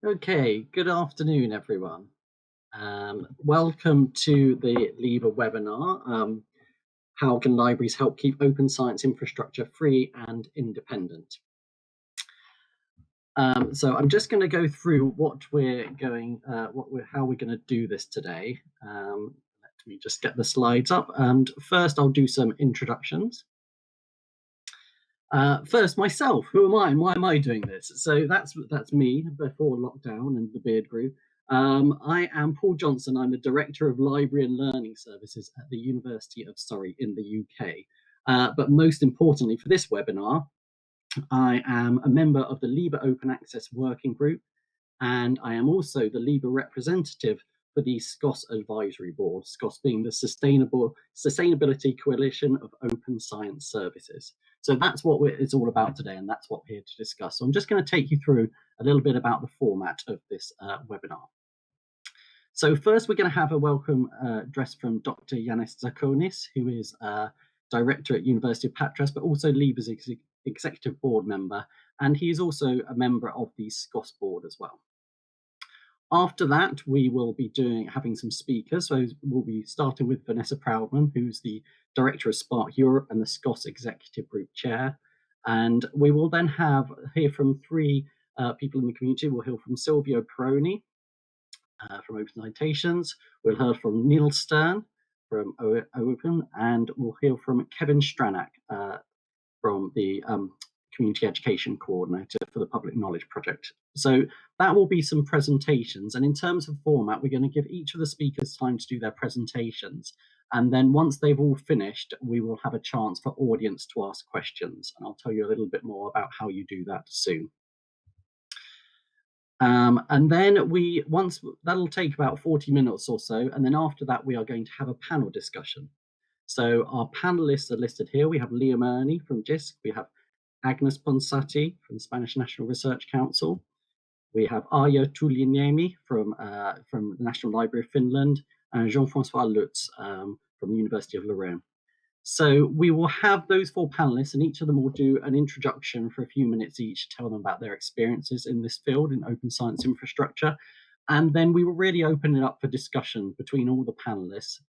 Okay, good afternoon, everyone. Welcome to the LIBA webinar, How Can Libraries Help Keep Open Science Infrastructure Free and Independent? So I'm just going to go through how we're going to do this today. Let me just get the slides up, and first I'll do some introductions. First, myself. Who am I and why am I doing this? So that's me before lockdown and the beard grew. I am Paul Johnson. I'm the Director of Library and Learning Services at the University of Surrey in the UK. But most importantly for this webinar, I am a member of the LIBA Open Access Working Group, and I am also the LIBA representative for the SCOSS Advisory Board, SCOSS being the Sustainability Coalition of Open Science Services. So that's what it's all about today, and that's what we're here to discuss. So I'm just going to take you through a little bit about the format of this webinar. So first, we're going to have a welcome address from Dr. Yanis Zakonis, who is Director at University of Patras, but also LIBA's Executive Board member, and he is also a member of the SCOSS Board as well. After that, we will be having some speakers. So we'll be starting with Vanessa Proudman, who's the Director of Spark Europe and the SCOSS Executive Group Chair. And we will then hear from three people in the community. We'll hear from Silvio Peroni from Open Citations. We'll hear from Neil Stern from OAPEN, and we'll hear from Kevin Stranack from the Community Education Coordinator for the Public Knowledge Project. So that will be some presentations, and in terms of format, we're going to give each of the speakers time to do their presentations, and then once they've all finished, we will have a chance for audience to ask questions, and I'll tell you a little bit more about how you do that soon. And then that'll take about 40 minutes or so, and then after that we are going to have a panel discussion. So our panelists are listed here. We have Liam Ernie from JISC, we have Agnes Ponsati from the Spanish National Research Council. We have Arja Tulianiemi from the National Library of Finland, and Jean-Francois Lutz from the University of Lorraine. So we will have those four panelists, and each of them will do an introduction for a few minutes each, tell them about their experiences in this field in open science infrastructure. And then we will really open it up for discussion between all the panelists,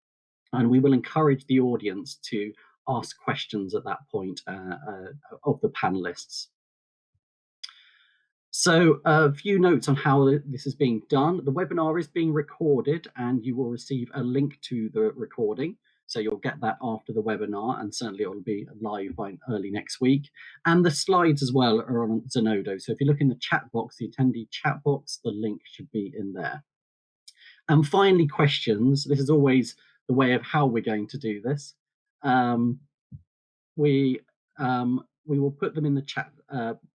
and we will encourage the audience to ask questions at that point of the panelists. So a few notes on how this is being done. The webinar is being recorded, and you will receive a link to the recording. So you'll get that after the webinar, and certainly it will be live by early next week. And the slides as well are on Zenodo. So if you look in the chat box, the attendee chat box, the link should be in there. And finally, questions. This is always the way of how we're going to do this. We will put them in the chat.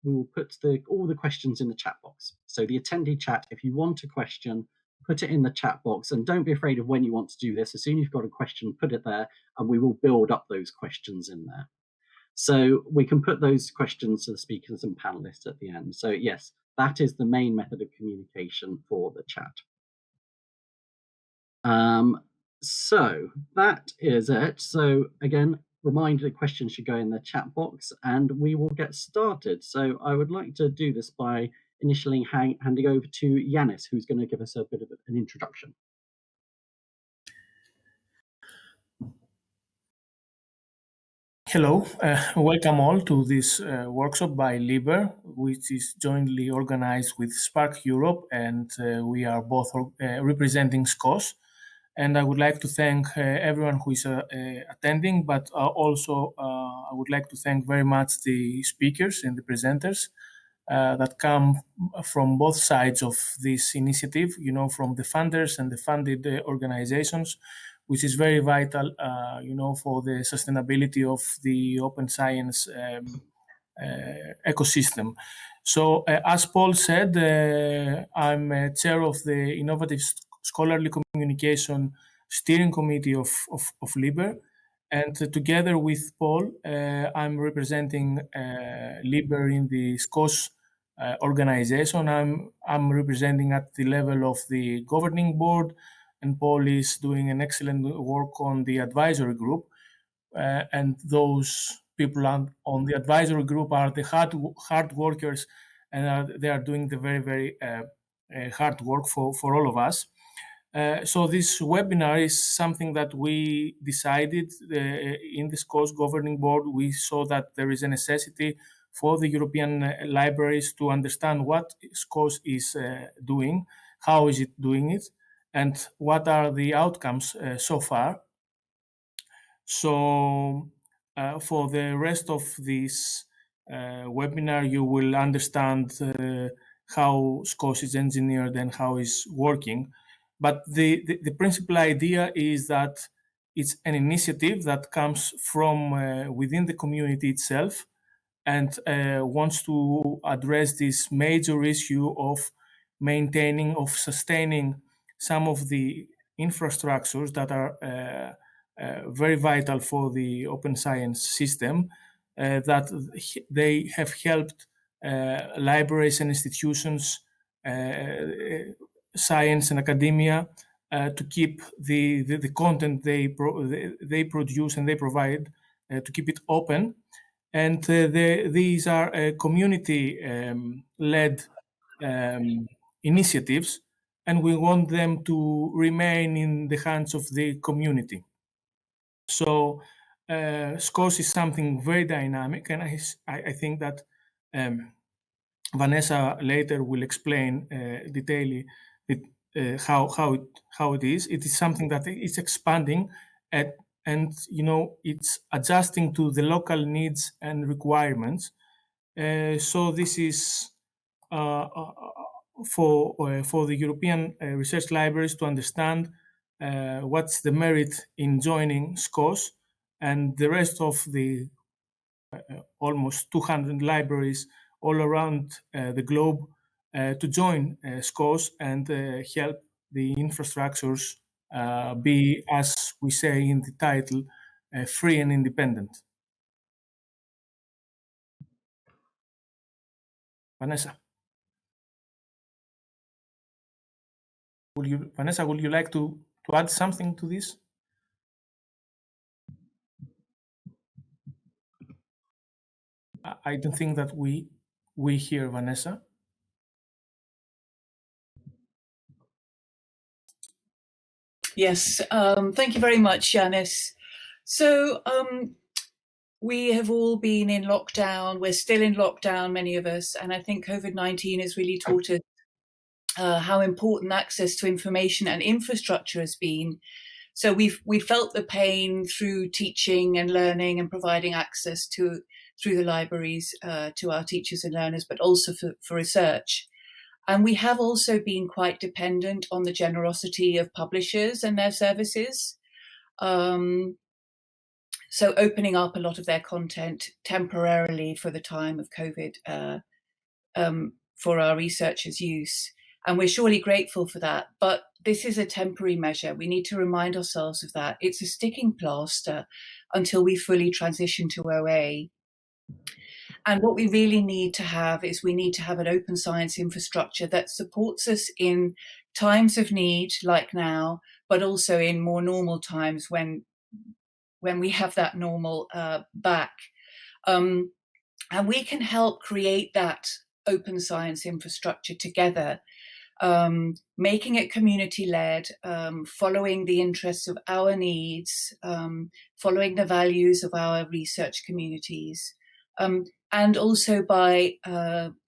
We will put all the questions in the chat box. So the attendee chat, if you want a question, put it in the chat box, and don't be afraid of when you want to do this. As soon as you've got a question, put it there, and we will build up those questions in there. So we can put those questions to the speakers and panelists at the end. So yes, that is the main method of communication for the chat. So that is it. So again, reminder, questions should go in the chat box, and we will get started. So I would like to do this by initially handing over to Yanis, who's going to give us a bit of an introduction. Hello, welcome all to this workshop by LIBA, which is jointly organized with Spark Europe, and we are both representing SCOSS. And I would like to thank everyone who is attending, but also I would like to thank very much the speakers and the presenters that come from both sides of this initiative, from the funders and the funded organizations, which is very vital, for the sustainability of the open science ecosystem. So as Paul said, I'm chair of the Innovative Scholarly Communication Steering Committee of LIBA. And together with Paul, I'm representing LIBA in the SCOSS organization. I'm representing at the level of the governing board, and Paul is doing an excellent work on the advisory group. And those people on the advisory group are the hard workers, and they are doing the very, very hard work for all of us. So this webinar is something that we decided in the SCOSS Governing Board. We saw that there is a necessity for the European libraries to understand what SCOSS is doing, how is it doing it, and what are the outcomes so far. So for the rest of this webinar, you will understand how SCOSS is engineered and how it's working. But the principal idea is that it's an initiative that comes from within the community itself and wants to address this major issue of maintaining, of sustaining some of the infrastructures that are very vital for the open science system, that they have helped libraries and institutions, science and academia to keep the content they produce and they provide, to keep it open. And these are community-led initiatives, and we want them to remain in the hands of the community. So SCOSS is something very dynamic, and I think that Vanessa later will explain detailedly how it is. It is something that is expanding and it's adjusting to the local needs and requirements. So this is for the European research libraries to understand what's the merit in joining SCOSS, and the rest of the almost 200 libraries all around the globe to join SCOSS and help the infrastructures be, as we say in the title, free and independent. Vanessa. Vanessa, would you like to add something to this? I don't think that we hear Vanessa. Yes, thank you very much, Yanis. So we have all been in lockdown. We're still in lockdown, many of us, and I think COVID-19 has really taught us how important access to information and infrastructure has been. So we felt the pain through teaching and learning and providing access through the libraries to our teachers and learners, but also for research. And we have also been quite dependent on the generosity of publishers and their services. So opening up a lot of their content temporarily for the time of COVID for our researchers' use. And we're surely grateful for that. But this is a temporary measure. We need to remind ourselves of that. It's a sticking plaster until we fully transition to OA. And what we really need to have is we need to have an open science infrastructure that supports us in times of need like now, but also in more normal times when we have that normal back. And we can help create that open science infrastructure together, making it community-led, following the interests of our needs, following the values of our research communities, and also by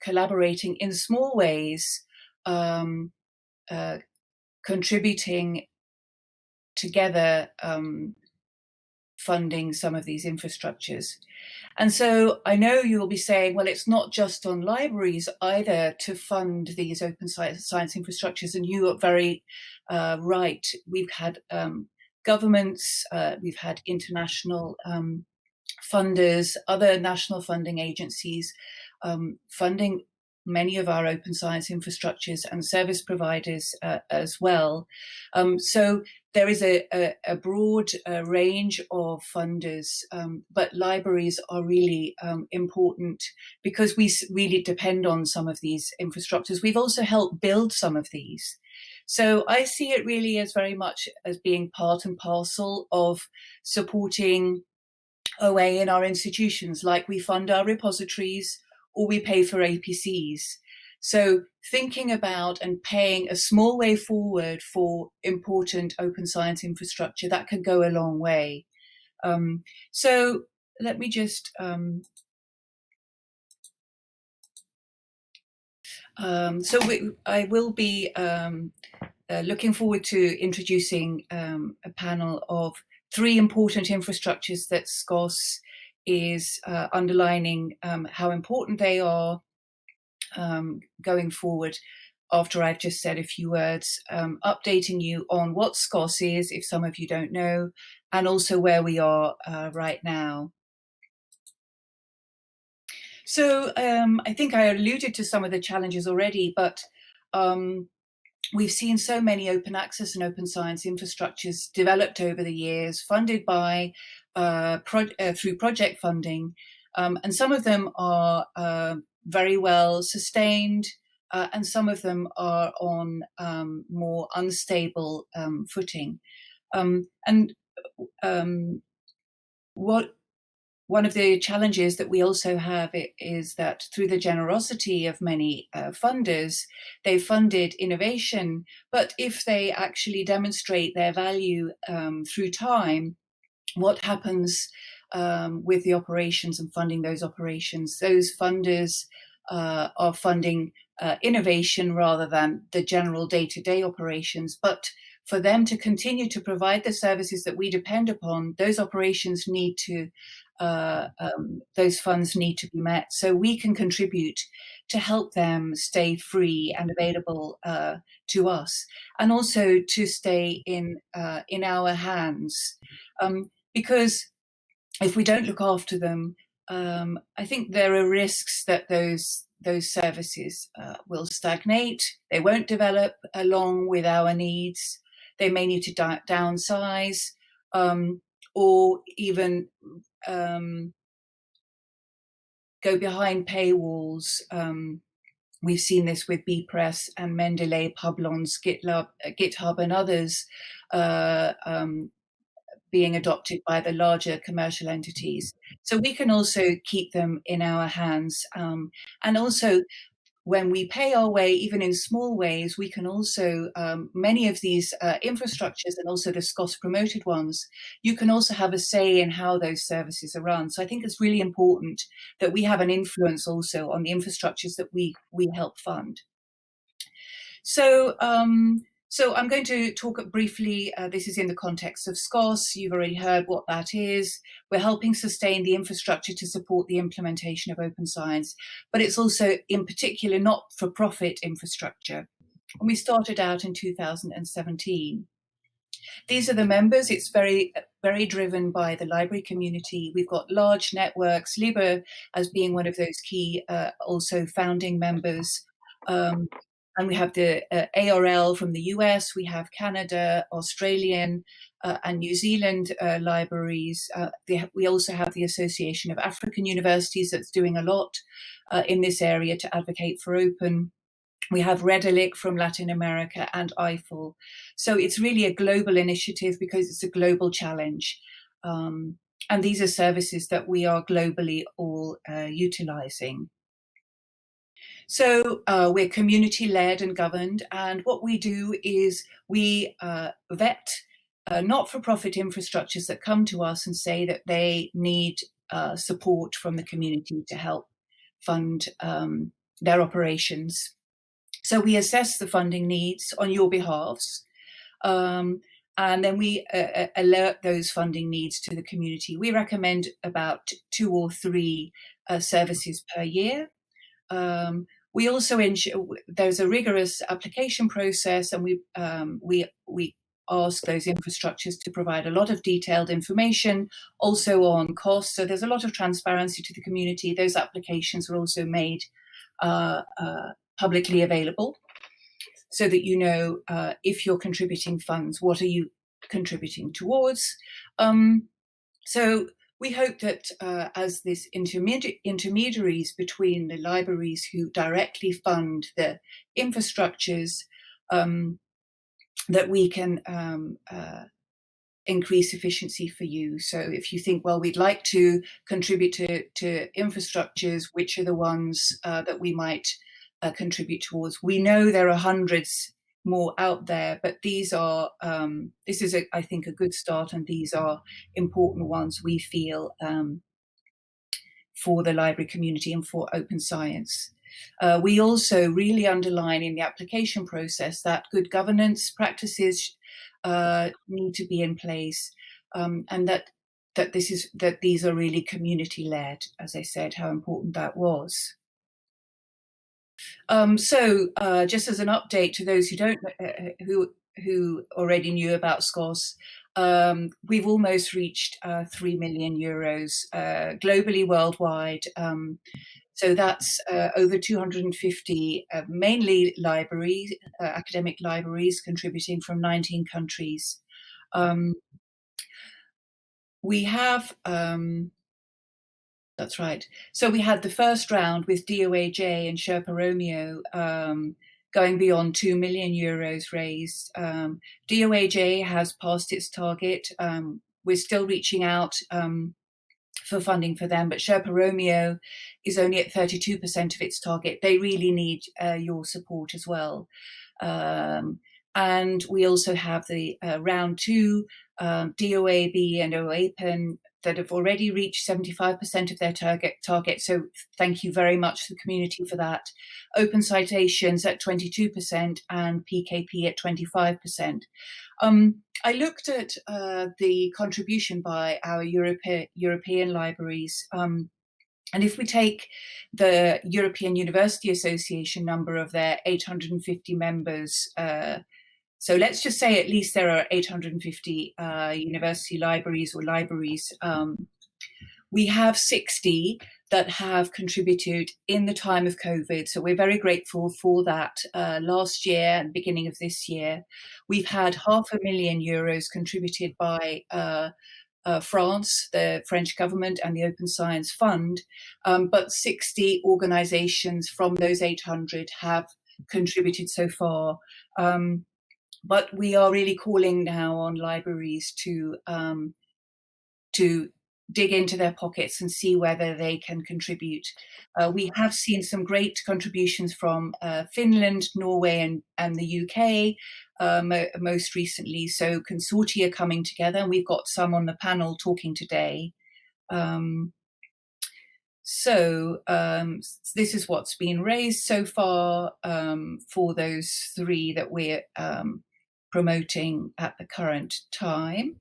collaborating in small ways, contributing together, funding some of these infrastructures. And so I know you'll be saying, well, it's not just on libraries either to fund these open science infrastructures. And you are very right. We've had governments, we've had international funders, other national funding agencies funding many of our open science infrastructures and service providers as well. So there is a broad range of funders, but libraries are really important because we really depend on some of these infrastructures. We've also helped build some of these. So I see it really as very much as being part and parcel of supporting OA in our institutions, like we fund our repositories or we pay for APCs. So thinking about and paying a small way forward for important open science infrastructure, that can go a long way. So let me just I will be looking forward to introducing a panel of 3 important infrastructures that SCOSS is underlining how important they are going forward, after I've just said a few words, updating you on what SCOSS is, if some of you don't know, and also where we are right now. So I think I alluded to some of the challenges already, but we've seen so many open access and open science infrastructures developed over the years, funded by through project funding, and some of them are very well sustained, and some of them are on more unstable footing. One of the challenges that we also have is that through the generosity of many funders, they've funded innovation, but if they actually demonstrate their value through time, what happens with the operations and funding those operations? Those funders are funding innovation rather than the general day-to-day operations, but for them to continue to provide the services that we depend upon, those operations need to those funds need to be met, so we can contribute to help them stay free and available to us, and also to stay in our hands, because if we don't look after them, I think there are risks that those services will stagnate. They won't develop along with our needs. They may need to downsize, or even go behind paywalls. We've seen this with bPress and Mendeley, Publons, GitHub and others being adopted by the larger commercial entities. So we can also keep them in our hands. And also, when we pay our way, even in small ways, we can also, many of these infrastructures and also the SCOSS promoted ones, you can also have a say in how those services are run. So I think it's really important that we have an influence also on the infrastructures that we help fund. So, so I'm going to talk briefly, this is in the context of SCOSS. You've already heard what that is. We're helping sustain the infrastructure to support the implementation of open science, but it's also in particular not-for-profit infrastructure. And we started out in 2017. These are the members. It's very, very driven by the library community. We've got large networks, LIBER as being one of those key also founding members. And we have the ARL from the US, we have Canada, Australian and New Zealand libraries. We also have the Association of African Universities that's doing a lot in this area to advocate for open. We have Redalic from Latin America and IFL. So it's really a global initiative because it's a global challenge. And these are services that we are globally all utilizing. So we're community-led and governed, and what we do is we vet not-for-profit infrastructures that come to us and say that they need support from the community to help fund their operations. So we assess the funding needs on your behalves, and then we alert those funding needs to the community. We recommend about 2 or 3 services per year. We also ensure there's a rigorous application process, and we ask those infrastructures to provide a lot of detailed information, also on costs. So there's a lot of transparency to the community. Those applications are also made publicly available, so that you know if you're contributing funds, what are you contributing towards. So we hope that as this intermediaries between the libraries who directly fund the infrastructures, that we can increase efficiency for you. So if you think, well, we'd like to contribute to infrastructures, which are the ones that we might contribute towards. We know there are hundreds more out there, but these are this is I think a good start, and these are important ones we feel for the library community and for open science. We also really underline in the application process that good governance practices need to be in place, and that these are really community led. As I said, how important that was. So just as an update to those who don't who already knew about SCOSS, we've almost reached 3 million euros globally, worldwide. So that's over 250, mainly libraries, academic libraries, contributing from 19 countries. We have, that's right. So we had the first round with DOAJ and Sherpa Romeo going beyond 2 million euros raised. DOAJ has passed its target. We're still reaching out for funding for them, but Sherpa Romeo is only at 32% of its target. They really need your support as well. And we also have the round 2, DOAB and OAPEN, that have already reached 75% of their target. So thank you very much to the community for that. Open Citations at 22% and PKP at 25%. I looked at the contribution by our European libraries. And if we take the European University Association number of their 850 members, so let's just say at least there are 850 university libraries or libraries. We have 60 that have contributed in the time of COVID. So we're very grateful for that. Last year and beginning of this year, we've had €500,000 euros contributed by France, the French government, and the Open Science Fund. But 60 organizations from those 800 have contributed so far. But we are really calling now on libraries to dig into their pockets and see whether they can contribute. We have seen some great contributions from Finland, Norway, and the UK most recently. So consortia coming together, and we've got some on the panel talking today. So this is what's been raised so far for those 3 that we're promoting at the current time.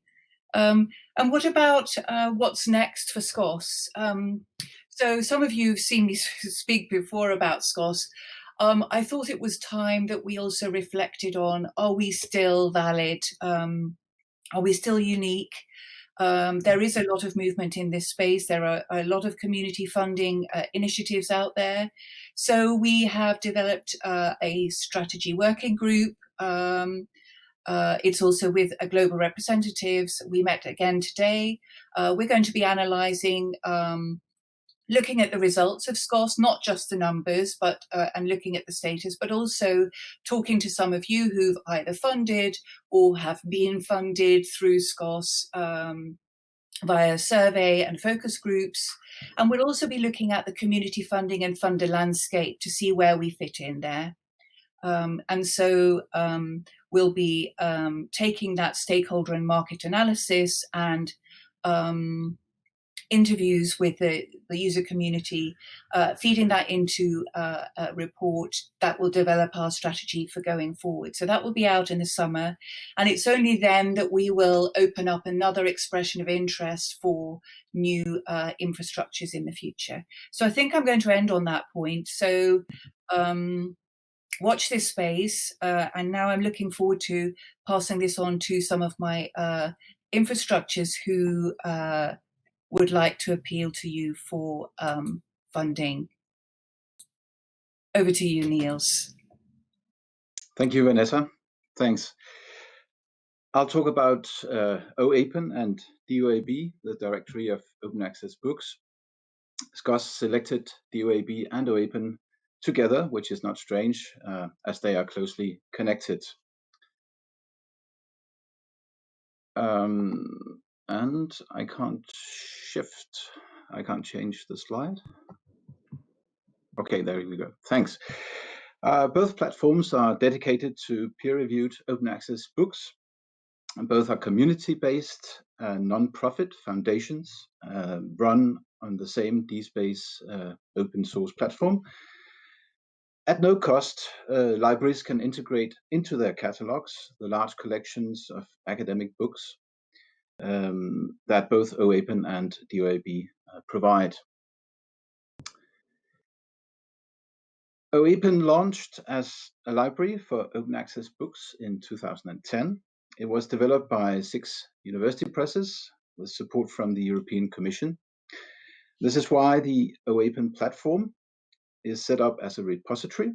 And what about what's next for SCOSS? So some of you have seen me speak before about SCOSS. I thought it was time that we also reflected on, are we still valid? Are we still unique? There is a lot of movement in this space. There are a lot of community funding initiatives out there. So we have developed a strategy working group. It's also with global representatives. We met again today. We're going to be analysing, looking at the results of SCOSS, not just the numbers, but and looking at the status, but also talking to some of you who've either funded or have been funded through SCOSS via survey and focus groups. And we'll also be looking at the community funding and funder landscape to see where we fit in there. And so we'll be taking that stakeholder and market analysis and interviews with the user community, feeding that into a report that will develop our strategy for going forward. So that will be out in the summer, and it's only then that we will open up another expression of interest for new infrastructures in the future. So I think I'm going to end on that point. So watch this space, and now I'm looking forward to passing this on to some of my infrastructures who would like to appeal to you for funding. Over to you, Niels. Thank you, Vanessa. Thanks. I'll talk about OAPEN and DOAB, the Directory of Open Access Books. SCOSS selected DOAB and OAPEN together, which is not strange, as they are closely connected. And I can't change the slide. Okay, there we go. Thanks. Both platforms are dedicated to peer-reviewed open access books, and both are community-based non-profit foundations run on the same DSpace open source platform. At no cost, libraries can integrate into their catalogs the large collections of academic books that both OAPEN and DOAB provide. OAPEN launched as a library for open access books in 2010. It was developed by 6 university presses with support from the European Commission. This is why the OAPEN platform is set up as a repository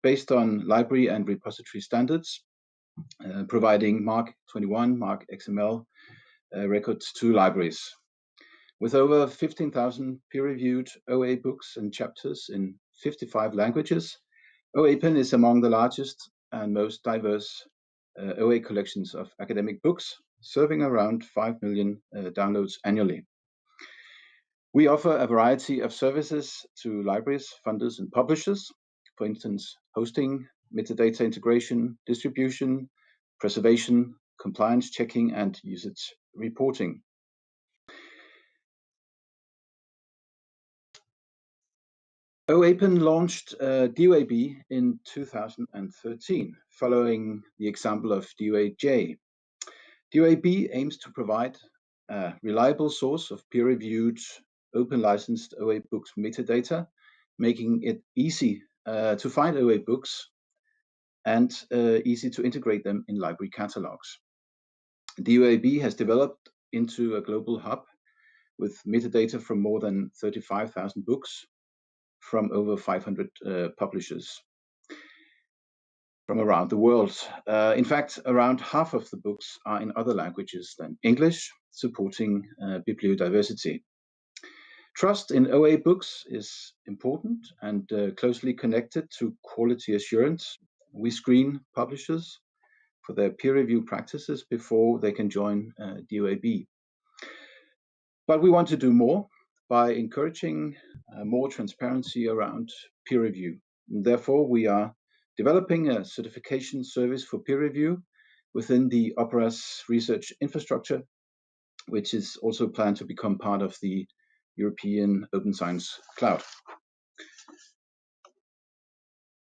based on library and repository standards, providing MARC 21, MARC XML records to libraries. With over 15,000 peer-reviewed OA books and chapters in 55 languages, OAPEN is among the largest and most diverse OA collections of academic books, serving around 5 million downloads annually. We offer a variety of services to libraries, funders, and publishers. For instance, hosting, metadata integration, distribution, preservation, compliance checking, and usage reporting. OAPEN launched DOAB in 2013, following the example of DOAJ. DOAB aims to provide a reliable source of peer-reviewed, open-licensed OA books metadata, making it easy to find OA books and easy to integrate them in library catalogs. DOAB has developed into a global hub with metadata from more than 35,000 books from over 500 publishers from around the world. In fact, around half of the books are in other languages than English, supporting bibliodiversity. Trust in OA books is important and closely connected to quality assurance. We screen publishers for their peer review practices before they can join DOAB. But we want to do more by encouraging more transparency around peer review. And therefore, we are developing a certification service for peer review within the Opera's research infrastructure, which is also planned to become part of the European Open Science Cloud.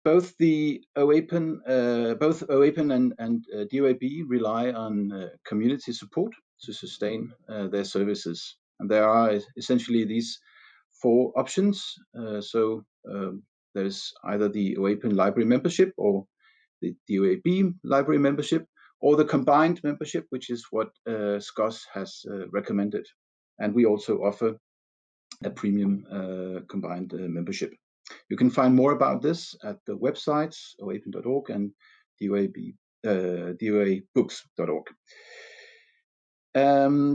Both OAPEN and DOAB rely on community support to sustain their services. And there are essentially these 4 options. There's either the OAPEN library membership or the DOAB library membership, or the combined membership, which is what SCOSS has recommended. And we also offer a premium combined membership. You can find more about this at the websites oapen.org and doabooks.org.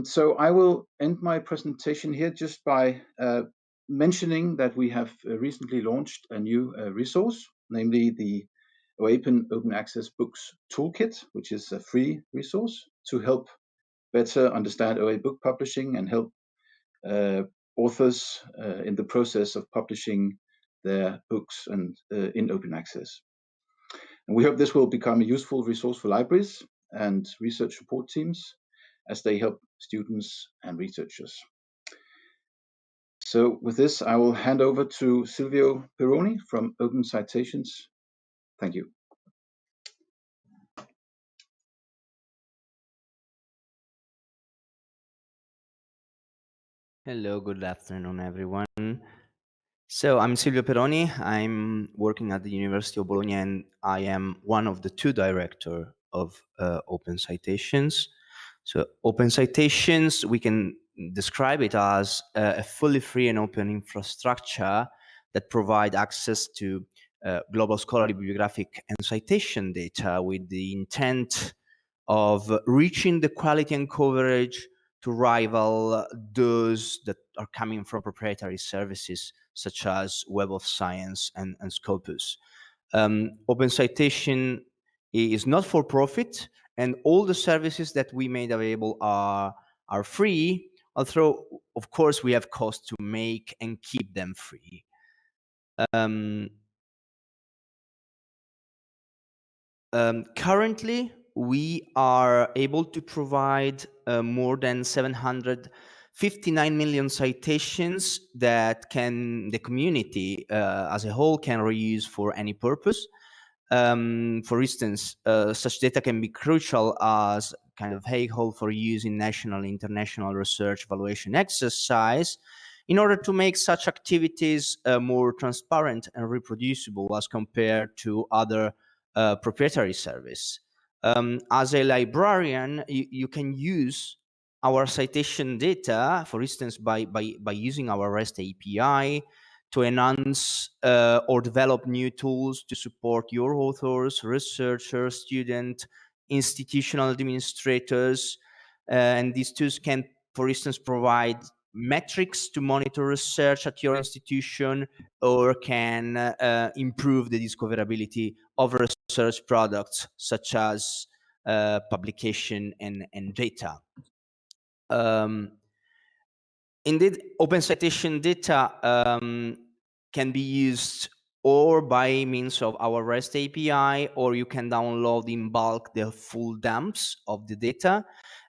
So I will end my presentation here just by mentioning that we have recently launched a new resource, namely the OAPEN Open Access Books Toolkit, which is a free resource to help better understand OA book publishing and help authors in the process of publishing their books and in open access. And we hope this will become a useful resource for libraries and research support teams as they help students and researchers. So with this, I will hand over to Silvio Peroni from Open Citations. Thank you. Hello, good afternoon, everyone. So I'm Silvio Peroni. I'm working at the University of Bologna, and I am one of the 2 directors of Open Citations. So Open Citations, we can describe it as a fully free and open infrastructure that provide access to global scholarly bibliographic and citation data with the intent of reaching the quality and coverage to rival those that are coming from proprietary services such as Web of Science and Scopus. Open Citation is not for profit, and all the services that we made available are free, although of course we have costs to make and keep them free. Currently, we are able to provide more than 759 million citations that the community as a whole can reuse for any purpose. For instance, such data can be crucial as kind of vehicle for use in national and international research evaluation exercise in order to make such activities more transparent and reproducible as compared to other proprietary service. As a librarian, you can use our citation data, for instance, by using our REST API to enhance or develop new tools to support your authors, researchers, students, institutional administrators. And these tools can, for instance, provide metrics to monitor research at your institution, or can improve the discoverability of research products such as publication and data. Indeed, open citation data can be used or by means of our REST API, or you can download in bulk the full dumps of the data.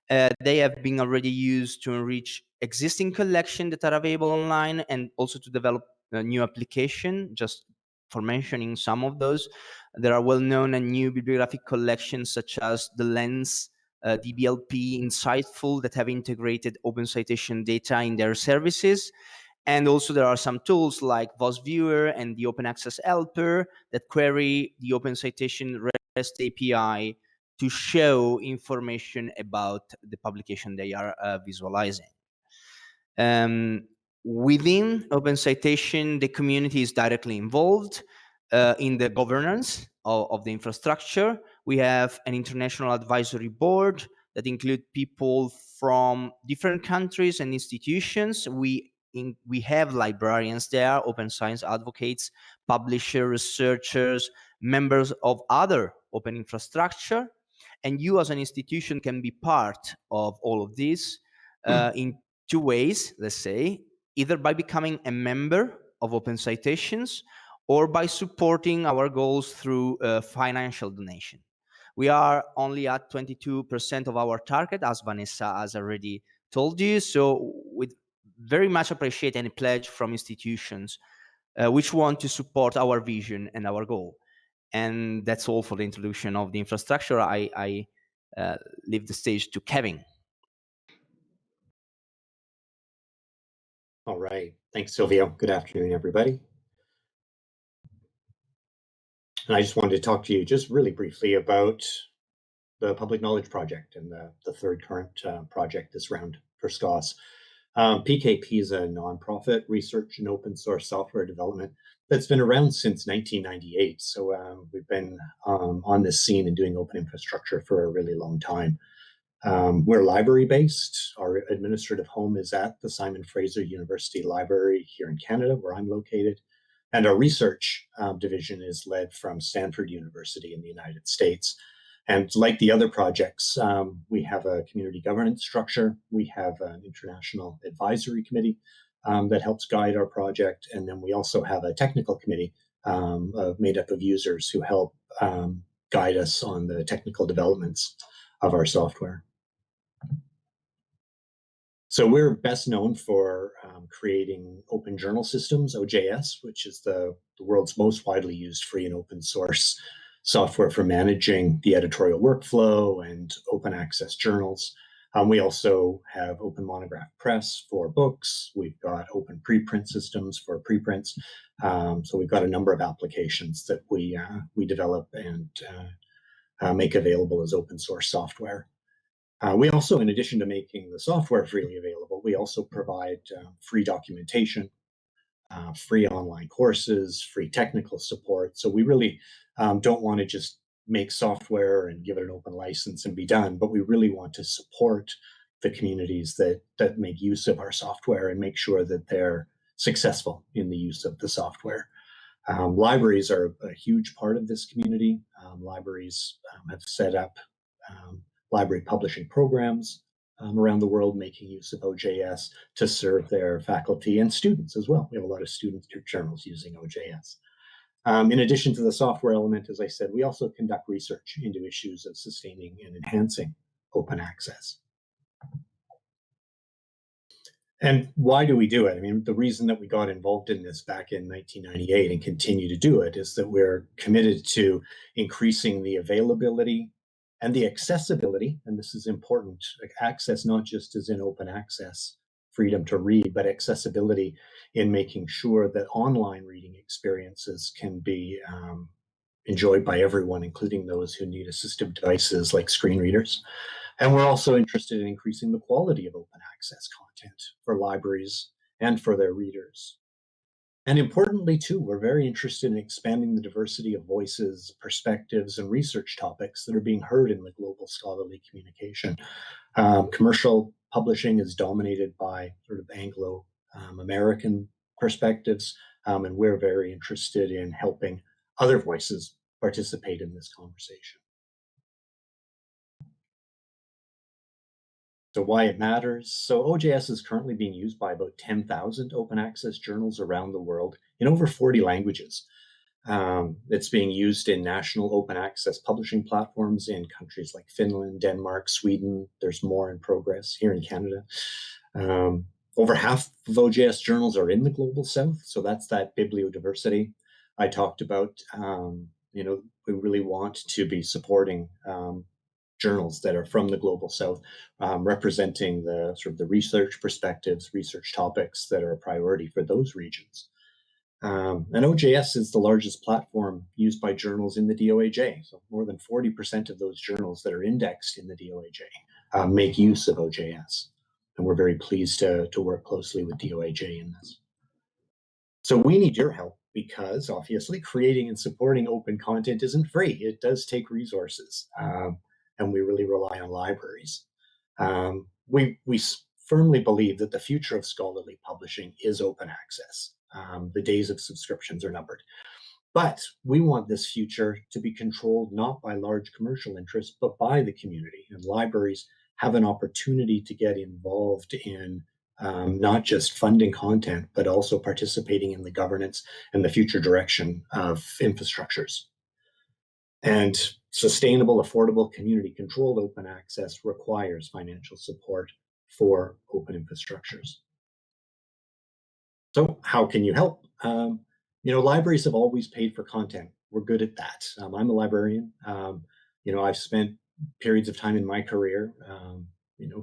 They have been already used to enrich existing collections that are available online, and also to develop a new application. Just for mentioning some of those, there are well-known and new bibliographic collections such as the Lens, DBLP, Insightful, that have integrated open citation data in their services. And also there are some tools like VOS Viewer and the Open Access Helper that query the open citation REST API to show information about the publication they are visualizing. Within open citation, the community is directly involved in the governance of the infrastructure. We have an international advisory board that include people from different countries and institutions. We have librarians there, open science advocates, publishers, researchers, members of other open infrastructure. And you as an institution can be part of all of this in two ways, let's say, either by becoming a member of Open Citations or by supporting our goals through financial donation. We are only at 22% of our target, as Vanessa has already told you. So we'd very much appreciate any pledge from institutions which want to support our vision and our goal. And that's all for the introduction of the infrastructure. I leave the stage to Kevin. All right. Thanks, Silvio. Good afternoon, everybody. And I just wanted to talk to you just really briefly about the Public Knowledge Project and the third current project this round for SCOSS. PKP is a nonprofit research and open source software development that's been around since 1998. So we've been on this scene and doing open infrastructure for a really long time. We're library-based. Our administrative home is at the Simon Fraser University Library here in Canada, where I'm located. And our research division is led from Stanford University in the United States. And like the other projects, we have a community governance structure. We have an international advisory committee that helps guide our project. And then we also have a technical committee made up of users who help guide us on the technical developments of our software. So we're best known for creating open journal systems, OJS, which is the world's most widely used free and open source software for managing the editorial workflow and open access journals. We also have Open Monograph Press for books. We've got open preprint systems for preprints. So we've got a number of applications that we develop and make available as open source software. We also, in addition to making the software freely available, we also provide free documentation, free online courses, free technical support. So we really don't want to just make software and give it an open license and be done, but we really want to support the communities that make use of our software and make sure that they're successful in the use of the software. Libraries are a huge part of this community. Libraries have set up library publishing programs around the world making use of OJS to serve their faculty and students as well. We have a lot of student journals using OJS. In addition to the software element, as I said, we also conduct research into issues of sustaining and enhancing open access. And why do we do it? I mean, the reason that we got involved in this back in 1998 and continue to do it is that we're committed to increasing the availability and the accessibility, and this is important, like access not just as in open access, freedom to read, but accessibility in making sure that online reading experiences can be enjoyed by everyone, including those who need assistive devices like screen readers. And we're also interested in increasing the quality of open access content for libraries and for their readers. And importantly, too, we're very interested in expanding the diversity of voices, perspectives, and research topics that are being heard in the global scholarly communication. Commercial publishing is dominated by sort of Anglo-American perspectives, and we're very interested in helping other voices participate in this conversation. So why it matters. So OJS is currently being used by about 10,000 open access journals around the world in over 40 languages. It's being used in national open access publishing platforms in countries like Finland, Denmark, Sweden. There's more in progress here in Canada. Over half of OJS journals are in the Global South. So that's that bibliodiversity I talked about. We really want to be supporting journals that are from the Global South, representing the sort of the research perspectives, research topics that are a priority for those regions. And OJS is the largest platform used by journals in the DOAJ. So more than 40% of those journals that are indexed in the DOAJ make use of OJS. And we're very pleased to work closely with DOAJ in this. So we need your help because obviously creating and supporting open content isn't free. It does take resources. And we really rely on libraries. We firmly believe that the future of scholarly publishing is open access. The days of subscriptions are numbered. But we want this future to be controlled not by large commercial interests, but by the community. And libraries have an opportunity to get involved in not just funding content, but also participating in the governance and the future direction of infrastructures. And sustainable, affordable, community-controlled open access requires financial support for open infrastructures. So how can you help? Libraries have always paid for content. We're good at that. I'm a librarian. I've spent periods of time in my career,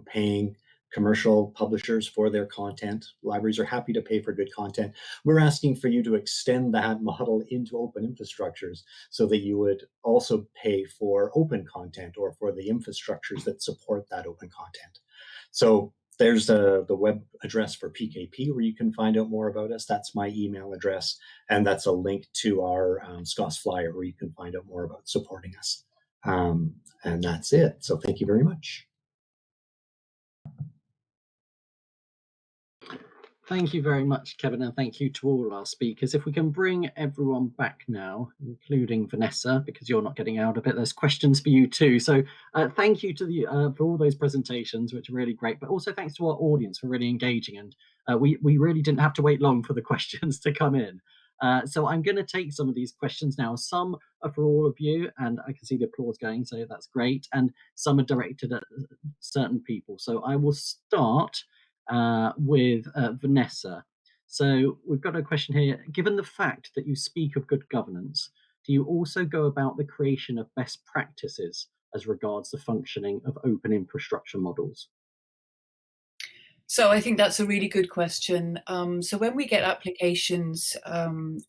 paying commercial publishers for their content. Libraries are happy to pay for good content. We're asking for you to extend that model into open infrastructures so that you would also pay for open content or for the infrastructures that support that open content. So there's the web address for PKP where you can find out more about us. That's my email address. And that's a link to our SCOSS flyer where you can find out more about supporting us. And that's it. So thank you very much. Thank you very much, Kevin, and thank you to all our speakers. If we can bring everyone back now, including Vanessa, because you're not getting out of it, there's questions for you too. So thank you to for all those presentations, which are really great, but also thanks to our audience for really engaging. And we really didn't have to wait long for the questions to come in. So I'm going to take some of these questions now. Some are for all of you, and I can see the applause going, so that's great. And some are directed at certain people. So I will start with Vanessa. So we've got a question here. Given the fact that you speak of good governance, do you also go about the creation of best practices as regards the functioning of open infrastructure models? So I think that's a really good question. So when we get applications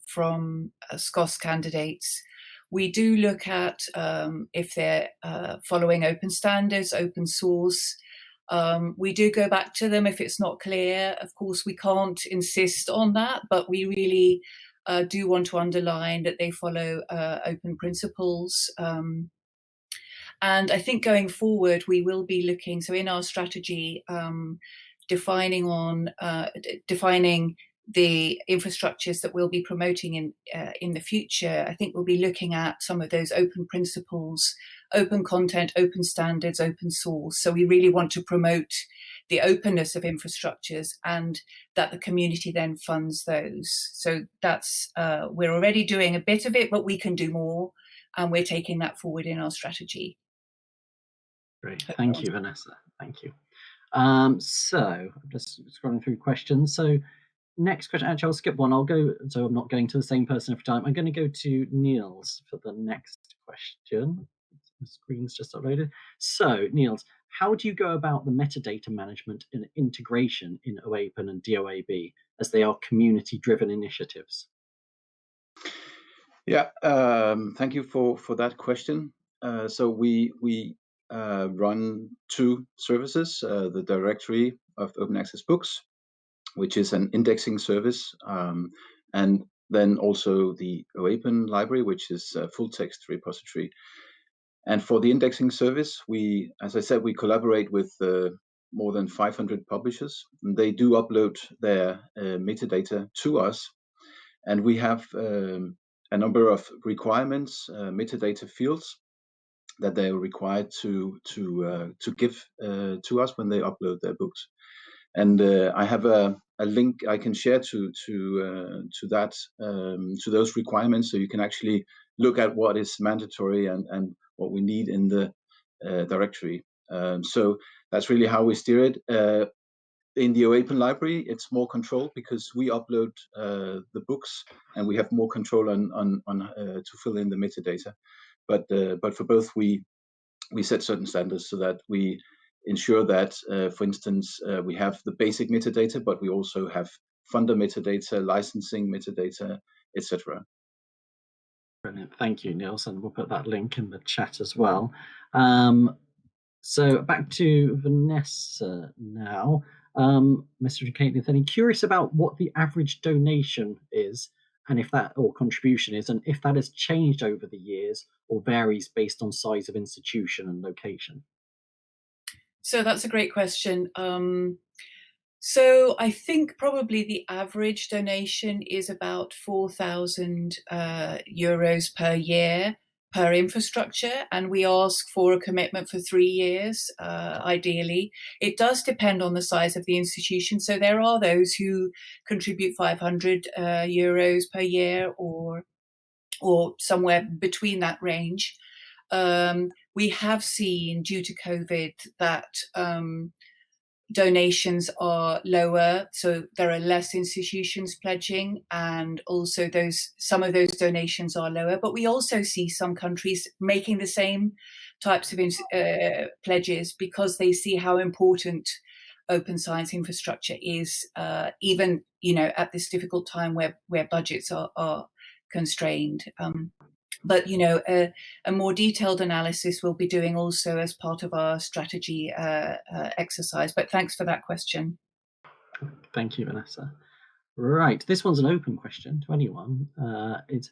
from SCOSS candidates, we do look at if they're following open standards, open source. We do go back to them if it's not clear. Of course, we can't insist on that, but we really do want to underline that they follow open principles. And I think going forward, we will be looking, so in our strategy, defining the infrastructures that we'll be promoting in the future, I think we'll be looking at some of those open principles, open content, open standards, open source. So we really want to promote the openness of infrastructures and that the community then funds those. So that's, we're already doing a bit of it, but we can do more. And we're taking that forward in our strategy. Great, thank you, Vanessa. Thank you. So I'm just scrolling through questions. So next question, actually I'll skip one. I'll go, so I'm not going to the same person every time. I'm going to go to Niels for the next question. The screen's just uploaded. So Niels, how do you go about the metadata management and integration in OAPEN and DOAB, as they are community-driven initiatives? Yeah, thank you for that question. So we run two services, the directory of open access books, which is an indexing service, and then also the OAPEN library, which is a full text repository. And for the indexing service, we, as I said, we collaborate with more than 500 publishers. And they do upload their metadata to us, and we have a number of requirements, metadata fields that they are required to give to us when they upload their books. And I have a link I can share to that, to those requirements, so you can actually look at what is mandatory and what we need in the directory. So that's really how we steer it. In the OAPEN library, it's more control because we upload the books and we have more control on to fill in the metadata. But for both, we set certain standards so that we ensure that, for instance, we have the basic metadata, but we also have funder metadata, licensing metadata, etc. Brilliant, thank you, Niels, and we'll put that link in the chat as well. So back to Vanessa now. Mr. Caithney, curious about what the average donation is, and if that, or contribution is, and if that has changed over the years or varies based on size of institution and location. So that's a great question. So I think probably the average donation is about 4,000 euros per year per infrastructure, and we ask for a commitment for 3 years, ideally. It does depend on the size of the institution. So there are those who contribute 500 euros per year or somewhere between that range. We have seen, due to COVID, that donations are lower, so there are less institutions pledging, and also some of those donations are lower. But we also see some countries making the same types of pledges because they see how important open science infrastructure is, even at this difficult time where budgets are constrained. But a more detailed analysis we'll be doing also as part of our strategy exercise. But thanks for that question. Thank you, Vanessa. Right, this one's an open question to anyone. It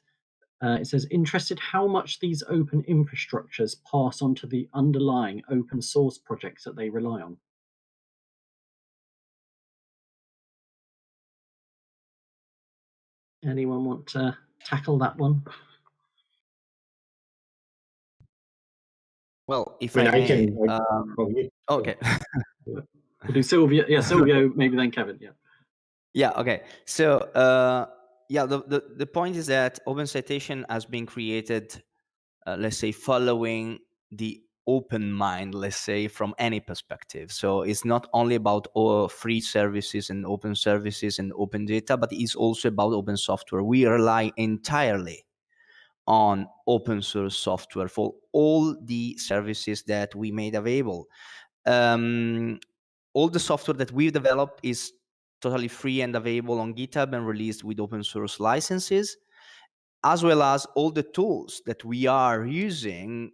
says, interested how much these open infrastructures pass on to the underlying open source projects that they rely on. Anyone want to tackle that one? Well, if I can, okay. We'll do Sylvia. Yeah, Silvio, maybe then Kevin. Yeah. Yeah. Okay. So, yeah, the point is that Open Citation has been created, let's say, following the open mind, let's say, from any perspective. So it's not only about free services and open data, but it's also about open software. We rely entirely on open source software for all the services that we made available. All the software that we've developed is totally free and available on GitHub and released with open source licenses, as well as all the tools that we are using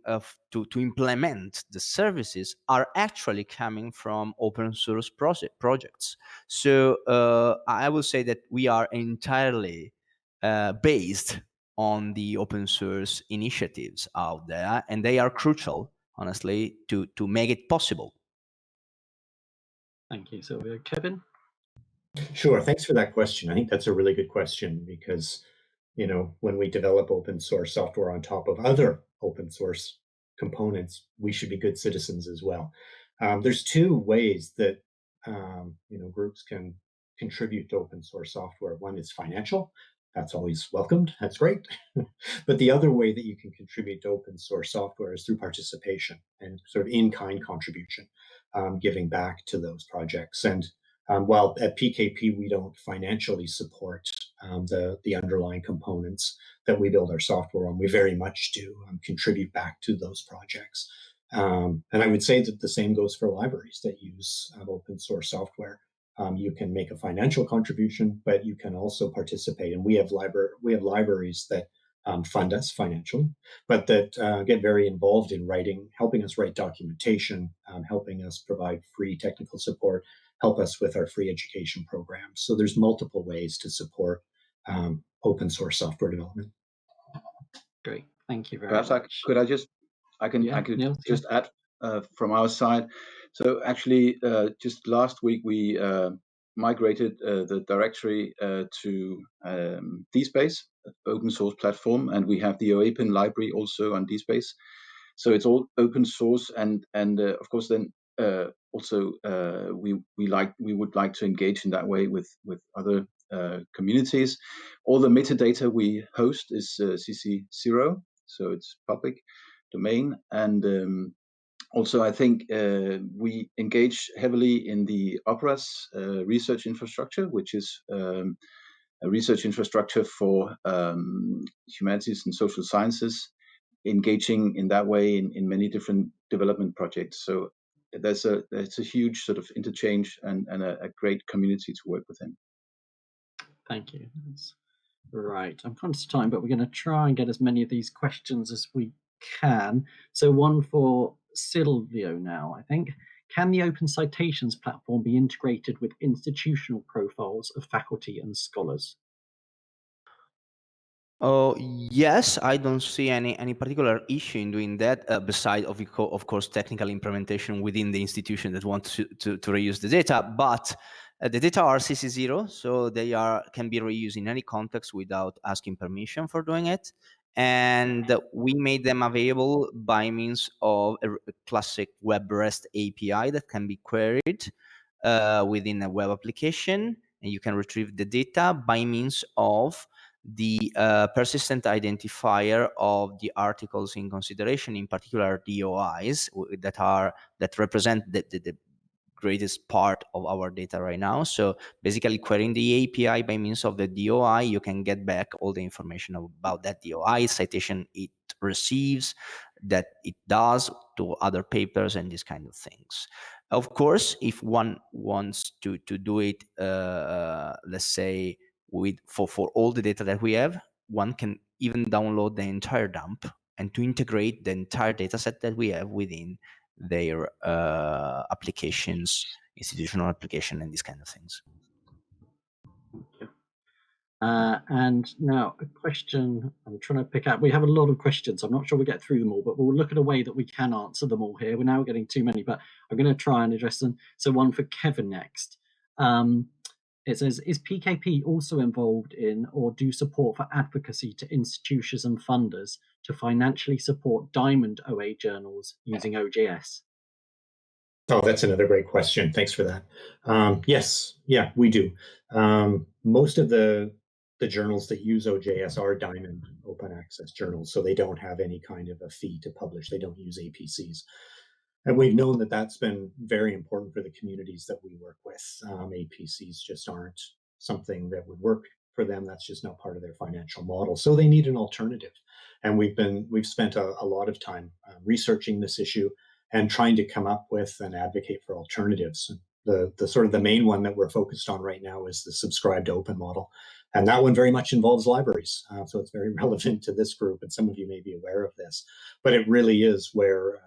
to implement the services are actually coming from open source projects. So I will say that we are entirely based on the open source initiatives out there, and they are crucial, honestly, to make it possible. Thank you, Silvio. Kevin? Sure. Thanks for that question. I think that's a really good question because, when we develop open source software on top of other open source components, we should be good citizens as well. There's two ways that, groups can contribute to open source software. One is financial. That's always welcomed. That's great. But the other way that you can contribute to open source software is through participation and sort of in-kind contribution, giving back to those projects. And while at PKP we don't financially support the underlying components that we build our software on, we very much do contribute back to those projects. And I would say that the same goes for libraries that use open source software. You can make a financial contribution, but you can also participate. And we have libraries that fund us financially, but that get very involved in helping us write documentation, helping us provide free technical support, help us with our free education programs. So there's multiple ways to support open source software development. Great, thank you very Perhaps much. I could Niels, just add from our side. So actually, just last week we migrated the directory to DSpace, open source platform, and we have the OAPEN library also on DSpace. So it's all open source, and of course then also we would like to engage in that way with other communities. All the metadata we host is CC0, so it's public domain, and also I think we engage heavily in the Opera's research infrastructure, which is a research infrastructure for humanities and social sciences, engaging in that way in many different development projects. So there's a huge sort of interchange and a great community to work within. Thank you. That's right. I'm conscious of time, but we're going to try and get as many of these questions as we can. So one for Silvio now, I think. Can the Open Citations platform be integrated with institutional profiles of faculty and scholars? Oh, yes, I don't see any particular issue in doing that, beside of course technical implementation within the institution that wants to reuse the data. But the data are CC0, so they can be reused in any context without asking permission for doing it. And we made them available by means of a classic web REST API that can be queried within a web application, and you can retrieve the data by means of the persistent identifier of the articles in consideration, in particular DOIs that represent the greatest part of our data right now. So basically querying the API by means of the DOI, you can get back all the information about that DOI, citation it receives, that it does to other papers, and these kind of things. Of course, if one wants to do it, let's say, for all the data that we have, one can even download the entire dump and to integrate the entire data set that we have within their applications, institutional application, and these kind of things. Thank you. And now a question I'm trying to pick out. We have a lot of questions. I'm not sure we'll get through them all, but we'll look at a way that we can answer them all here. We're now getting too many, but I'm going to try and address them. So one for Kevin next. It says, is PKP also involved in or do support for advocacy to institutions and funders to financially support Diamond OA journals using OJS? Oh, that's another great question. Thanks for that. Yes, yeah, we do. Most of the journals that use OJS are Diamond open access journals, so they don't have any kind of a fee to publish. They don't use APCs. And we've known that that's been very important for the communities that we work with. APCs just aren't something that would work for them. That's just not part of their financial model. So they need an alternative. And we've spent a lot of time researching this issue and trying to come up with and advocate for alternatives. The sort of the main one that we're focused on right now is the subscribe to open model. And that one very much involves libraries. So it's very relevant to this group, and some of you may be aware of this. But it really is where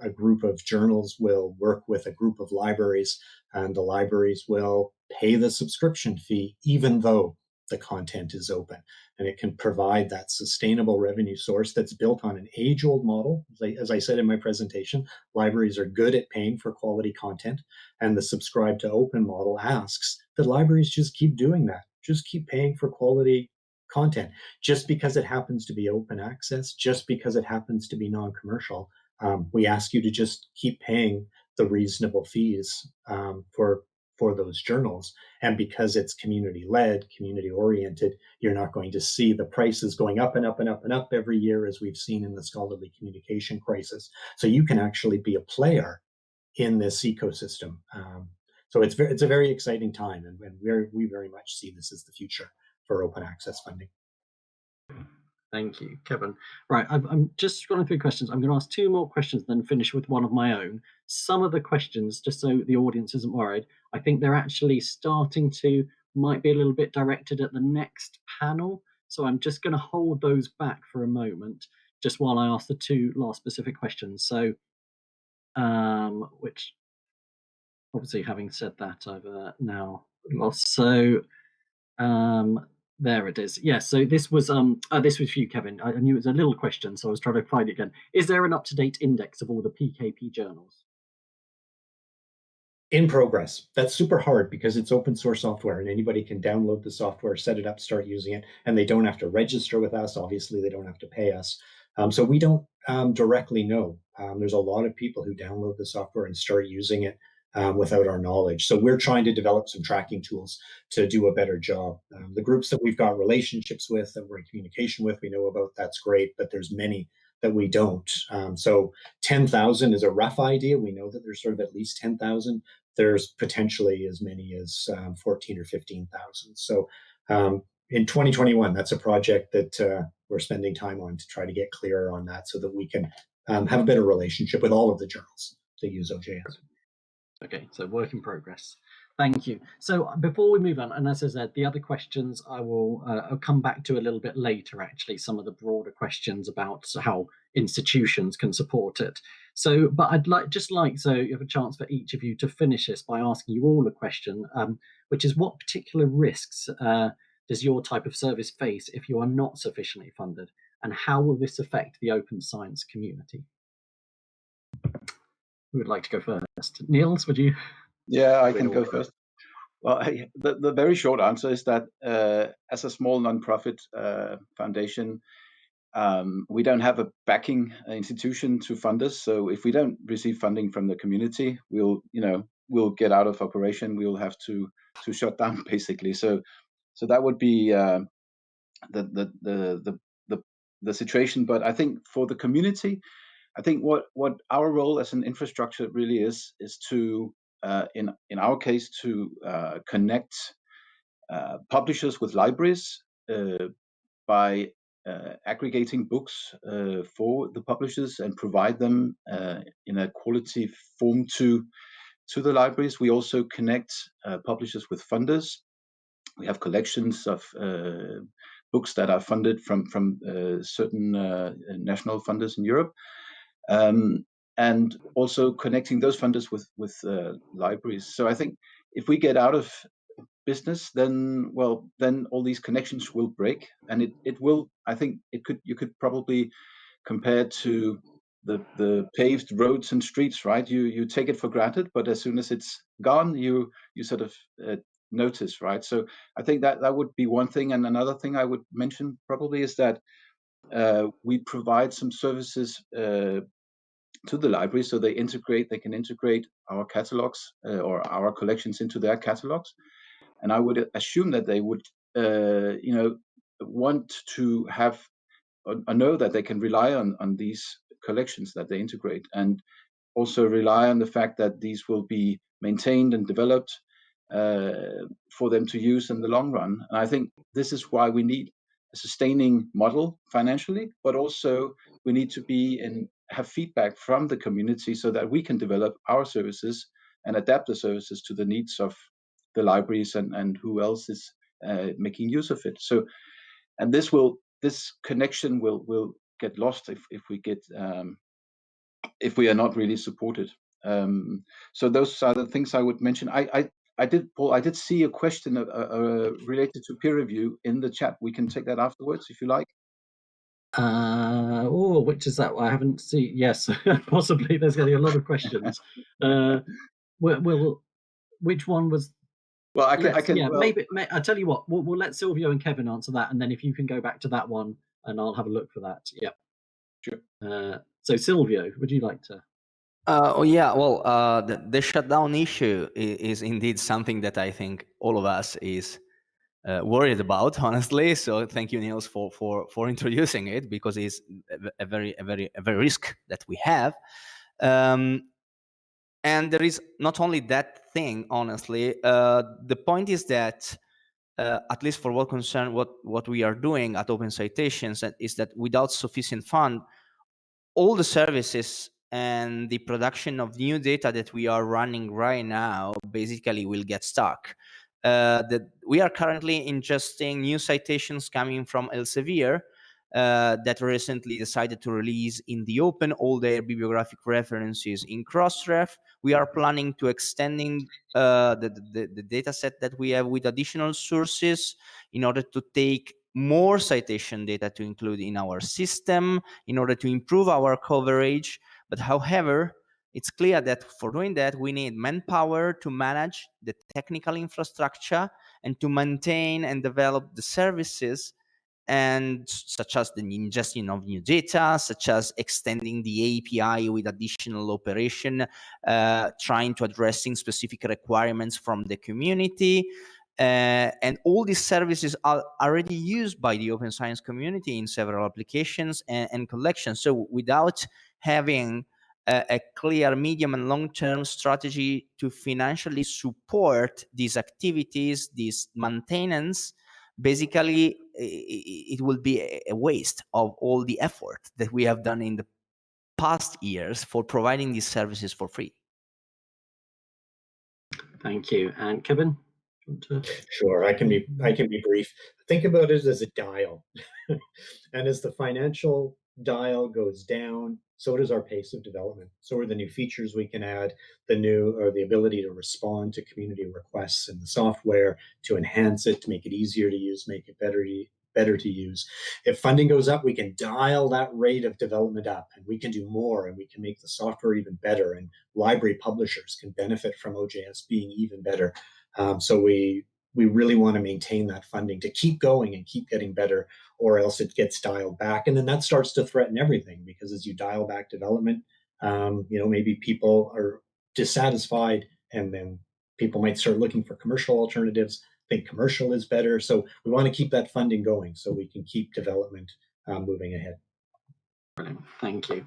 a group of journals will work with a group of libraries, and the libraries will pay the subscription fee, even though the content is open, and it can provide that sustainable revenue source that's built on an age-old model. As I said in my presentation, libraries are good at paying for quality content, and the subscribe to open model asks that libraries just keep doing that, just keep paying for quality content. Just because it happens to be open access, just because it happens to be non-commercial, we ask you to just keep paying the reasonable fees for those journals. And because it's community-led, community-oriented, you're not going to see the prices going up and up and up and up every year, as we've seen in the scholarly communication crisis. So you can actually be a player in this ecosystem. So it's a very exciting time, and we very much see this as the future for open access funding. Thank you, Kevin. Right, I'm just running through questions. I'm going to ask two more questions, then finish with one of my own. Some of the questions, just so the audience isn't worried, I think they're actually might be a little bit directed at the next panel. So I'm just going to hold those back for a moment, just while I ask the two last specific questions. So, which, obviously, having said that, I've now lost. So, there it is. Yes, so this was for you, Kevin. I knew it was a little question, so I was trying to find it again. Is there an up-to-date index of all the PKP journals? In progress. That's super hard because it's open source software, and anybody can download the software, set it up, start using it, and they don't have to register with us. Obviously, they don't have to pay us. So we don't directly know. There's a lot of people who download the software and start using it without our knowledge. So we're trying to develop some tracking tools to do a better job. The groups that we've got relationships with, that we're in communication with, we know about, that's great, but there's many that we don't. So 10,000 is a rough idea. We know that there's sort of at least 10,000. There's potentially as many as 14 or 15,000. So in 2021, that's a project that we're spending time on to try to get clearer on that so that we can have a better relationship with all of the journals that use OJS. Okay, so work in progress. Thank you. So before we move on, and as I said, the other questions I will I'll come back to a little bit later, actually, some of the broader questions about how institutions can support it. So, but I'd like, so you have a chance for each of you to finish this by asking you all a question, which is, what particular risks does your type of service face if you are not sufficiently funded? And how will this affect the open science community? Who would like to go first? Niels, would you? Yeah, I can go first. Well, the very short answer is that as a small nonprofit foundation, we don't have a backing institution to fund us. So if we don't receive funding from the community, we'll get out of operation. We'll have to shut down, basically. So that would be the situation. But I think for the community, I think what our role as an infrastructure really is to in our case to connect publishers with libraries by aggregating books for the publishers and provide them in a quality form to the libraries. We also connect publishers with funders. We have collections of books that are funded from certain national funders in Europe. And also connecting those funders with libraries. So I think if we get out of business, then all these connections will break, and it will. I think you could probably compare to the paved roads and streets, right? You take it for granted, but as soon as it's gone, you sort of notice, right? So I think that would be one thing, and another thing I would mention probably is that we provide some services to the library, so they can integrate our catalogs or our collections into their catalogs, and I would assume that they would want to have or know that they can rely on these collections that they integrate, and also rely on the fact that these will be maintained and developed for them to use in the long run. And I think this is why we need a sustaining model financially, but also we need to have feedback from the community so that we can develop our services and adapt the services to the needs of the libraries and who else is making use of it. So, and this connection will get lost if we are not really supported. So those are the things I would mention. Paul, I did see a question related to peer review in the chat. We can take that afterwards if you like. Which is that? I haven't seen. Yes, possibly. There's going to be a lot of questions. Which one was? Well, I can. Yeah, well, maybe. I tell you what. We'll let Silvio and Kevin answer that, and then if you can go back to that one, and I'll have a look for that. Yeah. Sure. So Silvio, would you like to? The shutdown issue is indeed something that I think all of us is worried about, honestly. So thank you, Niels, for introducing it, because it's a very risk that we have. And there is not only that thing, honestly. The point is that at least for what concern what we are doing at Open Citations, is that without sufficient fund, all the services and the production of new data that we are running right now basically will get stuck. That we are currently ingesting new citations coming from Elsevier that recently decided to release in the open all their bibliographic references in Crossref. We are planning to extending the data set that we have with additional sources in order to take more citation data to include in our system in order to improve our coverage. But however, it's clear that for doing that, we need manpower to manage the technical infrastructure and to maintain and develop the services, and such as the ingestion of new data, such as extending the API with additional operation, trying to addressing specific requirements from the community. And all these services are already used by the open science community in several applications and collections. So without having a clear medium and long-term strategy to financially support these activities, this maintenance, basically it will be a waste of all the effort that we have done in the past years for providing these services for free. Thank you. And Kevin? Sure, I can be brief. Think about it as a dial. And as the financial dial goes down, so does our pace of development. So are the new features we can add, the ability to respond to community requests in the software, to enhance it, to make it easier to use, make it better to use. If funding goes up, we can dial that rate of development up, and we can do more, and we can make the software even better, and library publishers can benefit from OJS being even better. So we really want to maintain that funding to keep going and keep getting better, or else it gets dialed back. And then that starts to threaten everything, because as you dial back development, maybe people are dissatisfied, and then people might start looking for commercial alternatives, think commercial is better. So we want to keep that funding going so we can keep development moving ahead. Brilliant. Thank you.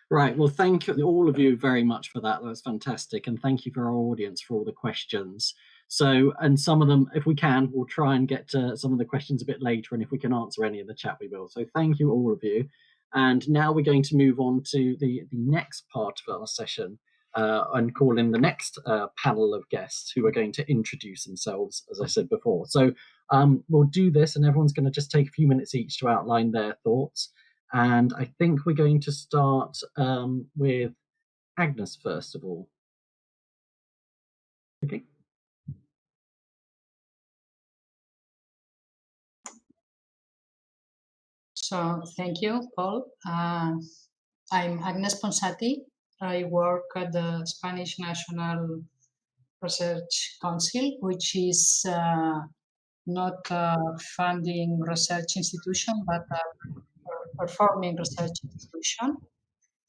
Right. Well, thank you all of you very much for that. That was fantastic. And thank you for our audience for all the questions. So, and some of them, if we can, we'll try and get to some of the questions a bit later. And if we can answer any in the chat, we will. So thank you, all of you. And now we're going to move on to the next part of our session and call in the next panel of guests who are going to introduce themselves, as I said before. So we'll do this, and everyone's going to just take a few minutes each to outline their thoughts. And I think we're going to start with Agnes, first of all. Okay. So thank you, Paul. I'm Agnes Ponsati. I work at the Spanish National Research Council, which is not a funding research institution, but a performing research institution.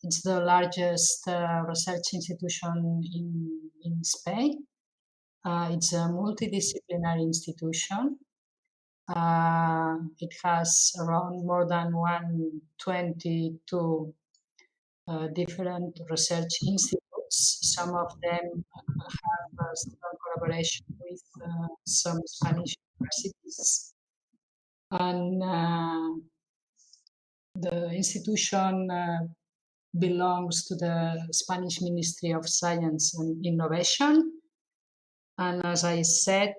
It's the largest research institution in Spain. It's a multidisciplinary institution. It has around more than 122 different research institutes. Some of them have a strong collaboration with some Spanish universities. And the institution belongs to the Spanish Ministry of Science and Innovation. And as I said,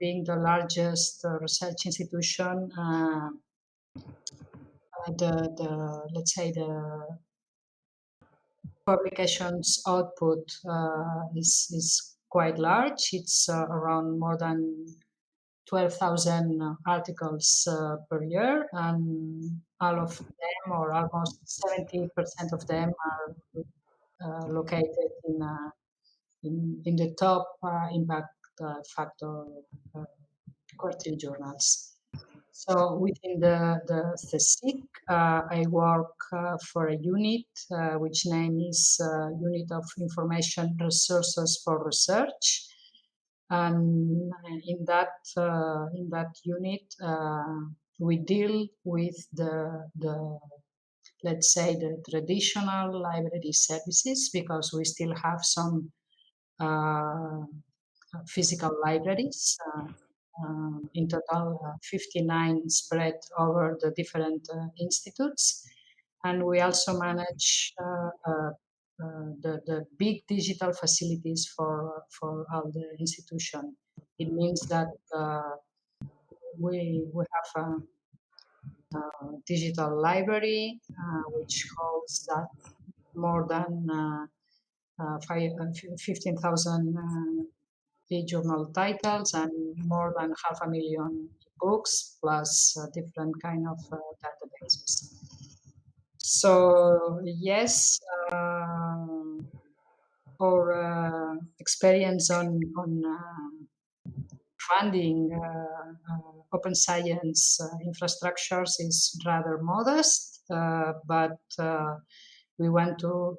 being the largest research institution, let's say the publications output is quite large. It's around more than 12,000 articles per year, and all of them, or almost 70% of them, are located in the top impact factor quarterly journals. So within the CSIC, I work for a unit which name is Unit of Information Resources for Research, and in that unit we deal with the let's say the traditional library services, because we still have some physical libraries. In total, 59 spread over the different institutes. And we also manage the big digital facilities for all the institution. It means that we have a digital library which holds that more than 15,000 e-journal titles and more than 500,000 books, plus different kind of databases. So yes, our experience on funding open science infrastructures is rather modest, but we want to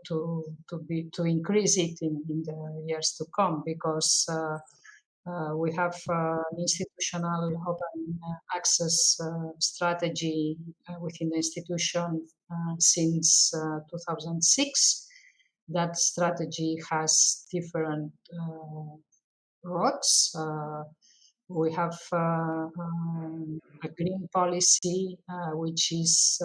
increase it in the years to come, because we have an institutional open access strategy within the institution since 2006. That strategy has different roads. We have a green policy which is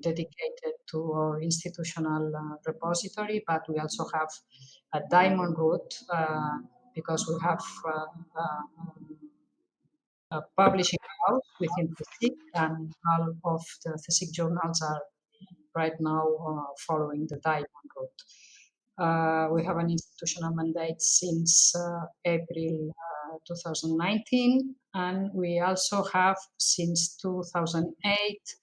dedicated to our institutional repository, but we also have a diamond route because we have a publishing house within the CSIC, and all of the CSIC journals are right now following the diamond route. We have an institutional mandate since April 2019, and we also have since 2008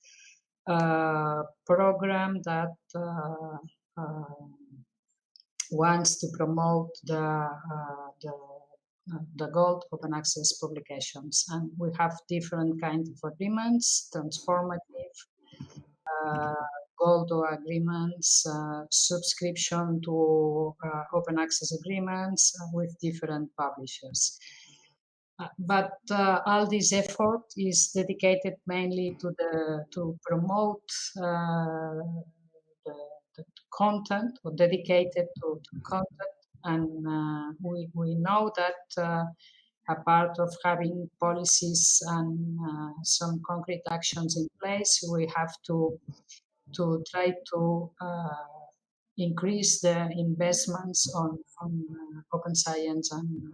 program that wants to promote the gold open access publications, and we have different kinds of agreements: transformative, gold agreements, subscription to open access agreements with different publishers. But all this effort is dedicated mainly to promote the content, or dedicated to content. And we know that a part of having policies and some concrete actions in place, we have to try to increase the investments on open science and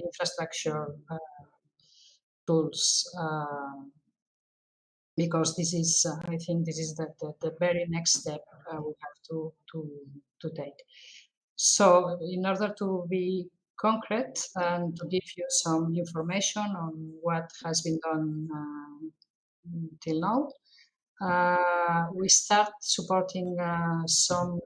infrastructure tools, because this is, I think, this is the very next step we have to take. So, in order to be concrete and to give you some information on what has been done till now, we start supporting some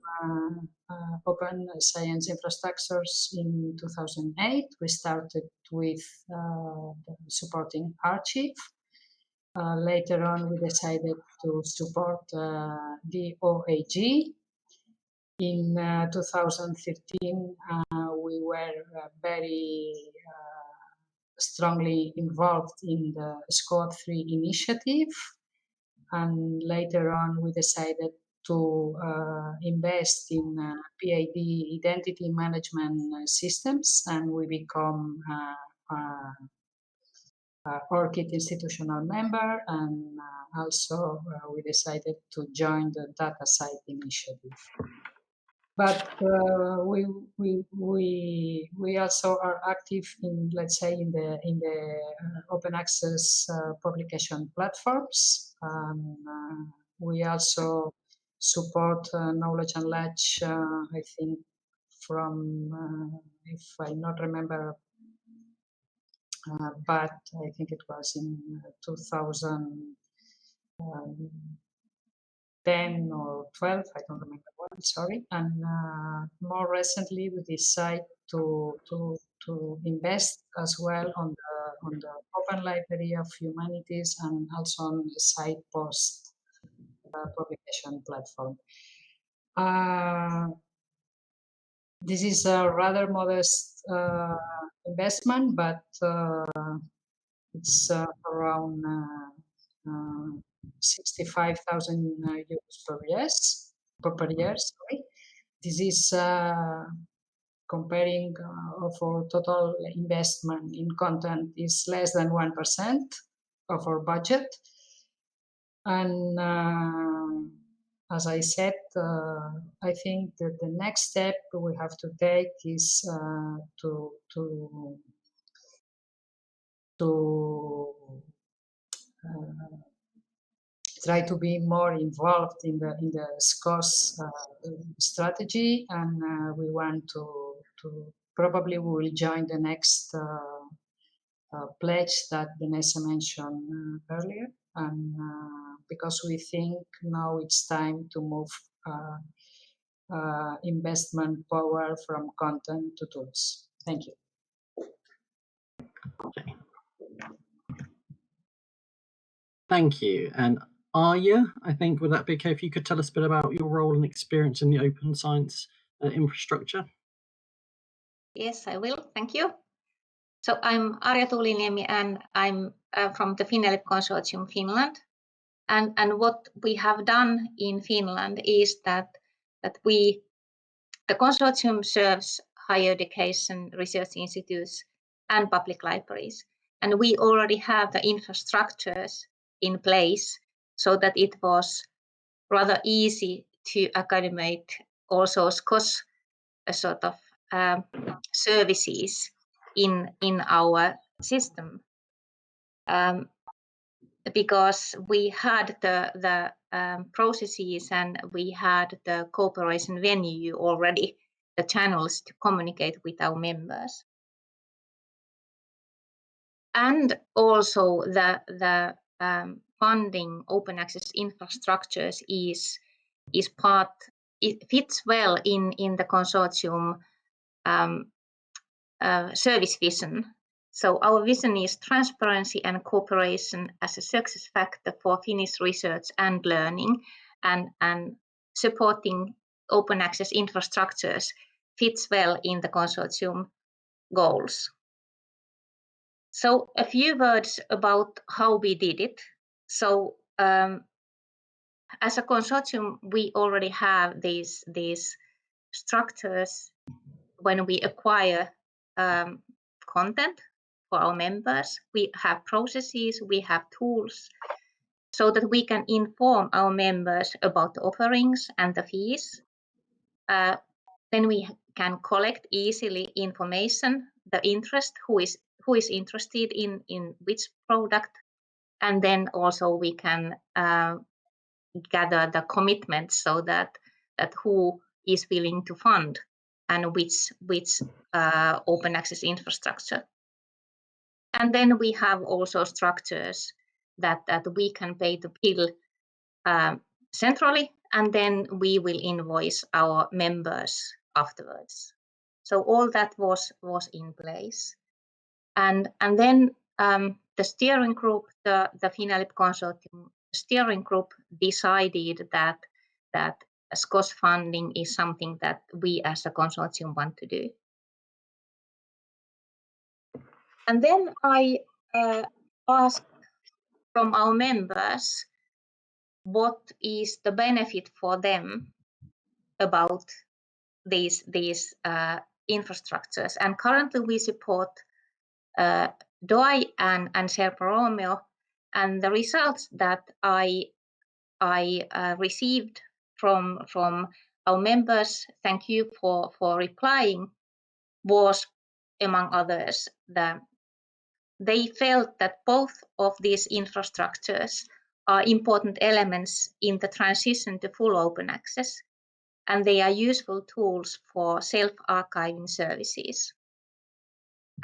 open science infrastructures in 2008. We started with supporting Archive. Later on, we decided to support the OAG. In 2013, we were very strongly involved in the SCOSS 3 initiative. And later on, we decided to invest in PID identity management systems, and we become ORCID institutional member, and also we decided to join the DataCite initiative. But we also are active in, let's say, in the open access publication platforms. We also support Knowledge and Ledge, I think from, if I not remember, but I think it was in 2010 or 12, I don't remember what, sorry. And more recently, we decided to invest as well on the Open Library of Humanities and also on the site post publication platform. This is a rather modest investment, but it's around 65,000 euros per year. Sorry. This is comparing of our total investment in content is less than 1% of our budget. And as I said, I think that the next step we have to take is to try to be more involved in the SCOSS strategy, and we want to probably we will join the next pledge that Vanessa mentioned earlier, and because we think now it's time to move investment power from content to tools. Thank you. Okay. Thank you. And Arya, I think, would that be okay if you could tell us a bit about your role and experience in the open science infrastructure? Yes, I will. Thank you. So I'm Arja Tuuliniemi, and I'm from the FINELIP Consortium Finland. And what we have done in Finland is that the consortium serves higher education research institutes and public libraries. And we already have the infrastructures in place so that it was rather easy to accommodate also SCOSS sort of services in our system, because we had the processes and we had the cooperation venue already, the channels to communicate with our members. And also the funding open access infrastructures is part, it fits well in the consortium service vision. So our vision is transparency and cooperation as a success factor for Finnish research and learning, and supporting open access infrastructures fits well in the consortium goals. So a few words about how we did it. So as a consortium, we already have these structures when we acquire content for our members. We have processes, we have tools, so that we can inform our members about the offerings and the fees. Then we can collect easily information, the interest, who is interested in which product, and then also we can gather the commitments so that who is willing to fund and which open access infrastructure. And then we have also structures that we can pay the bill centrally, and then we will invoice our members afterwards. So all that was in place. And then the steering group, the FINELIP Consortium steering group decided that SCOSS funding is something that we as a consortium want to do. And then I asked from our members what is the benefit for them about these infrastructures. And currently we support DOI and Sherpa Romeo, and the results that I received from our members, thank you for replying, was, among others, that they felt that both of these infrastructures are important elements in the transition to full open access. and they are useful tools for self-archiving services.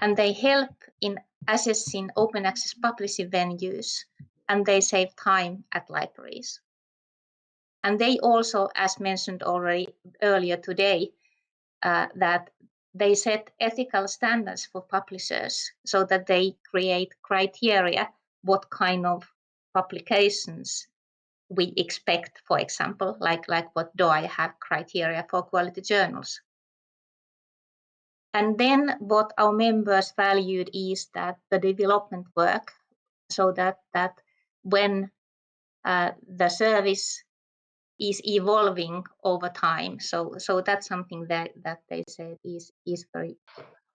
And they help in assessing open access publishing venues, and they save time at libraries. And they also, as mentioned already earlier today, that they set ethical standards for publishers so that they create criteria what kind of publications we expect, for example, like what do I have criteria for quality journals. And then what our members valued is that the development work, so that when the service is evolving over time. So that's something that they said is very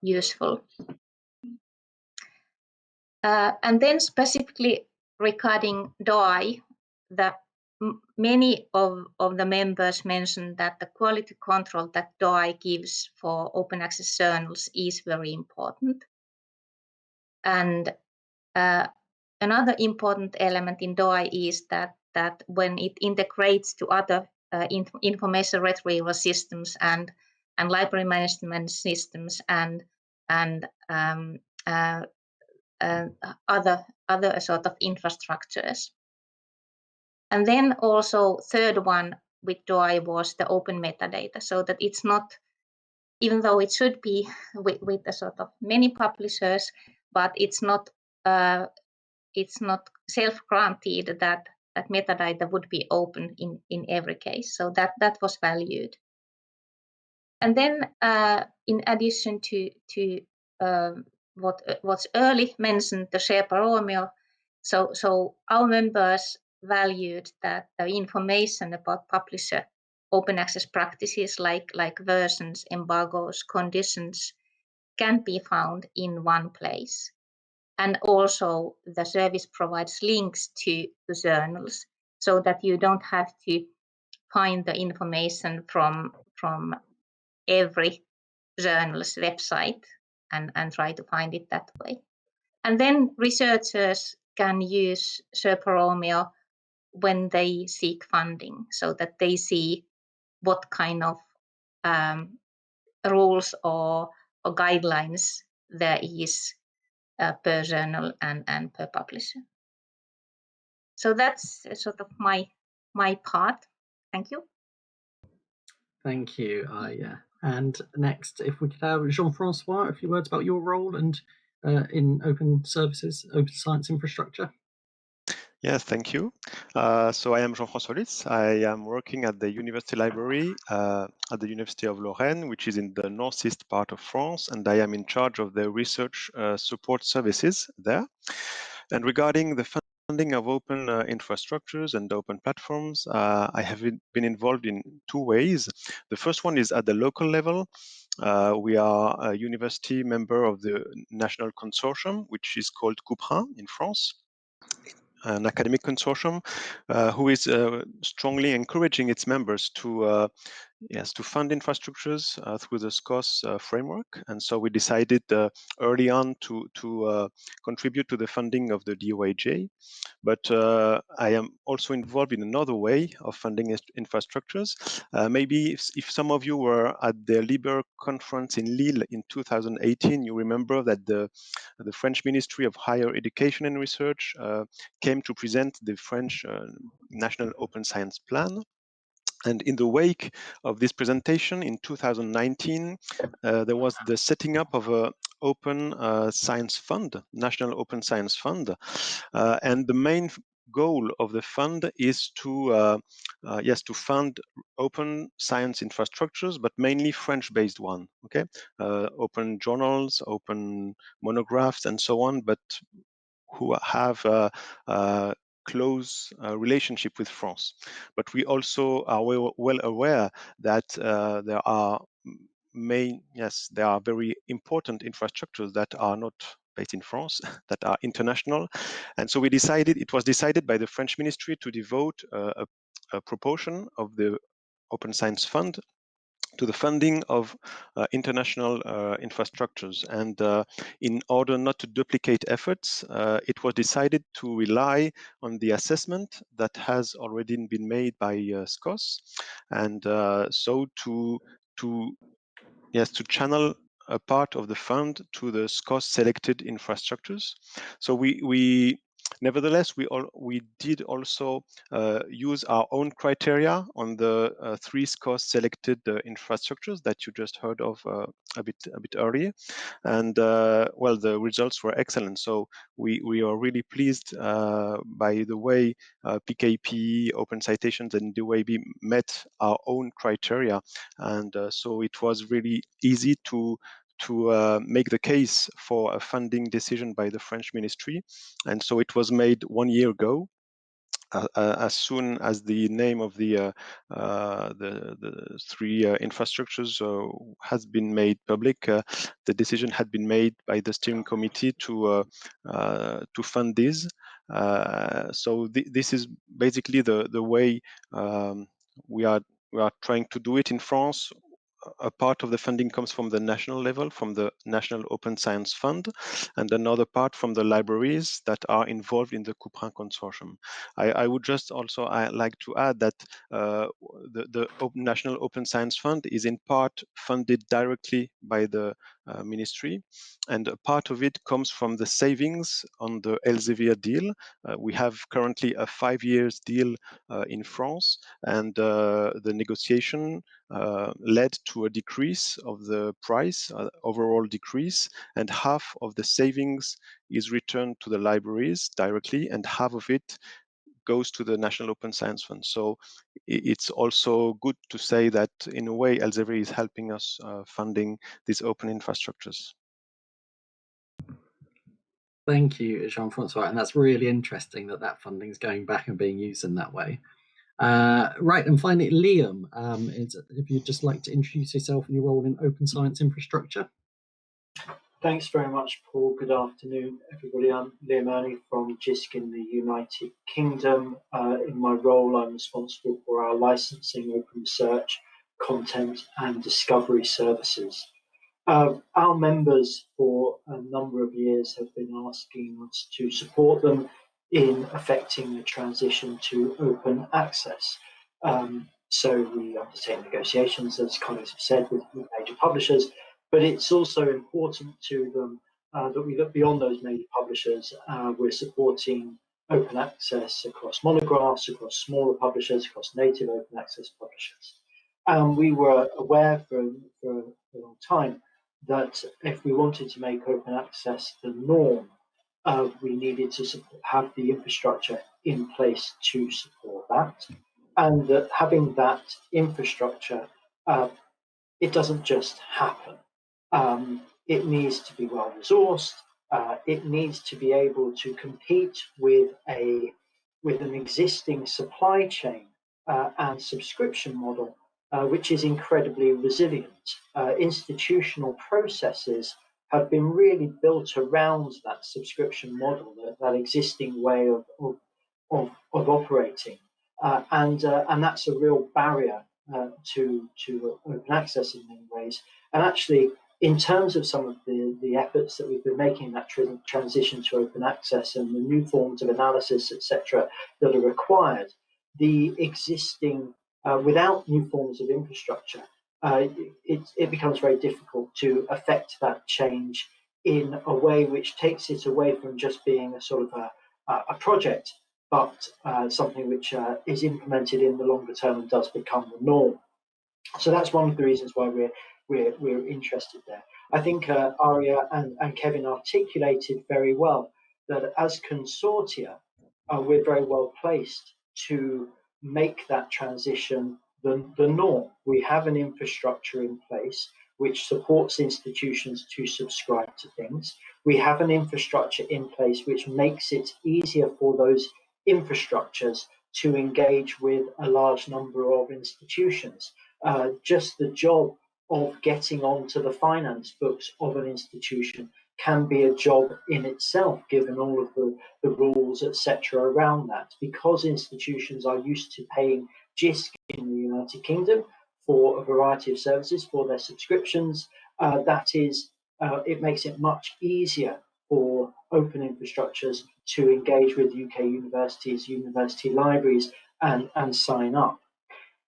useful. And then specifically regarding DOI, many of the members mentioned that the quality control that DOI gives for open access journals is very important. And another important element in DOI is that when it integrates to other information retrieval systems and library management systems and other sort of infrastructures. And then also third one with DOI was the open metadata, so that it's not, even though it should be with a sort of many publishers, but it's not self-granted that metadata would be open in every case. So that was valued. And then in addition to what's early mentioned, the Sherpa Romeo, so our members valued that the information about publisher open access practices like versions, embargoes, conditions can be found in one place. And also the service provides links to the journals so that you don't have to find the information from every journal's website and try to find it that way. And then researchers can use Sherpa Romeo when they seek funding, so that they see what kind of rules or guidelines there is per journal and per publisher. So that's sort of my part. Thank you. Thank you, Aya. And next, if we could have Jean-Francois, a few words about your role and in open services, open science infrastructure. Yes, thank you. So I am Jean-François Litz. I am working at the University Library at the University of Lorraine, which is in the northeast part of France, and I am in charge of the research support services there. And regarding the funding of open infrastructures and open platforms, I have been involved in two ways. The first one is at the local level. We are a university member of the national consortium, which is called Couperin in France, an academic consortium who is strongly encouraging its members to fund infrastructures through the SCOSS framework. And so we decided early on to contribute to the funding of the DOAJ. But I am also involved in another way of funding infrastructures. Maybe if some of you were at the LIBER conference in Lille in 2018, you remember that the French Ministry of Higher Education and Research came to present the French National Open Science Plan. And in the wake of this presentation in 2019, there was the setting up of an open science fund, National Open Science Fund. And the main goal of the fund is to fund open science infrastructures, but mainly French-based one. Okay, open journals, open monographs, and so on, but who have close relationship with France. But we also are well aware that there are very important infrastructures that are not based in France, that are international. And so it was decided by the French Ministry to devote a proportion of the Open Science Fund to the funding of international infrastructures. And in order not to duplicate efforts, it was decided to rely on the assessment that has already been made by SCOSS, and so to channel a part of the fund to the SCOSS selected infrastructures. So we nevertheless, we did also use our own criteria on the 3 SCOSS selected infrastructures that you just heard of a bit earlier, and well, the results were excellent. So we are really pleased by the way PKP, Open Citations, and DOAB met our own criteria, and so it was really easy to make the case for a funding decision by the French ministry. And so it was made 1 year ago. As soon as the name of the 3 infrastructures has been made public, the decision had been made by the steering committee to fund these. So this is basically the way we are trying to do it in France. A part of the funding comes from the national level, from the National Open Science Fund, and another part from the libraries that are involved in the Couperin Consortium. I would just also like to add that the National Open Science Fund is in part funded directly by the ministry, and a part of it comes from the savings on the Elsevier deal. We have currently a 5-year deal in France, and the negotiation led to a decrease of the price, overall decrease, and half of the savings is returned to the libraries directly, and half of it goes to the National Open Science Fund. So it's also good to say that in a way Elsevier is helping us funding these open infrastructures. Thank you, Jean-Francois, and that's really interesting that funding is going back and being used in that way. Right, and finally, Liam, if you'd just like to introduce yourself and your role in open science infrastructure. Thanks very much, Paul. Good afternoon, everybody. I'm Liam Ernie from JISC in the United Kingdom. In my role, I'm responsible for our licensing, open research, content and discovery services. Our members for a number of years have been asking us to support them in effecting the transition to open access. So we undertake negotiations, as colleagues have said, with major publishers, but it's also important to them that we look beyond those major publishers. We're supporting open access across monographs, across smaller publishers, across native open access publishers. We were aware for a long time that if we wanted to make open access the norm, we needed to have the infrastructure in place to support that. And that having that infrastructure, it doesn't just happen. It needs to be well resourced. It needs to be able to compete with an existing supply chain and subscription model, which is incredibly resilient. Institutional processes have been really built around that subscription model, that existing way of operating, and that's a real barrier to open access in many ways. And actually, in terms of some of the efforts that we've been making in that transition to open access and the new forms of analysis, etc., that are required, the existing without new forms of infrastructure, it becomes very difficult to affect that change in a way which takes it away from just being a sort of a project, but something which is implemented in the longer term and does become the norm. So that's one of the reasons why we're interested there. I think Aria and Kevin articulated very well that as consortia, we're very well placed to make that transition the norm. We have an infrastructure in place which supports institutions to subscribe to things. We have an infrastructure in place which makes it easier for those infrastructures to engage with a large number of institutions. Just the job of getting onto the finance books of an institution can be a job in itself, given all of the rules, etc., around that. Because institutions are used to paying JISC in the United Kingdom for a variety of services for their subscriptions. It makes it much easier for open infrastructures to engage with UK universities, university libraries, and sign up.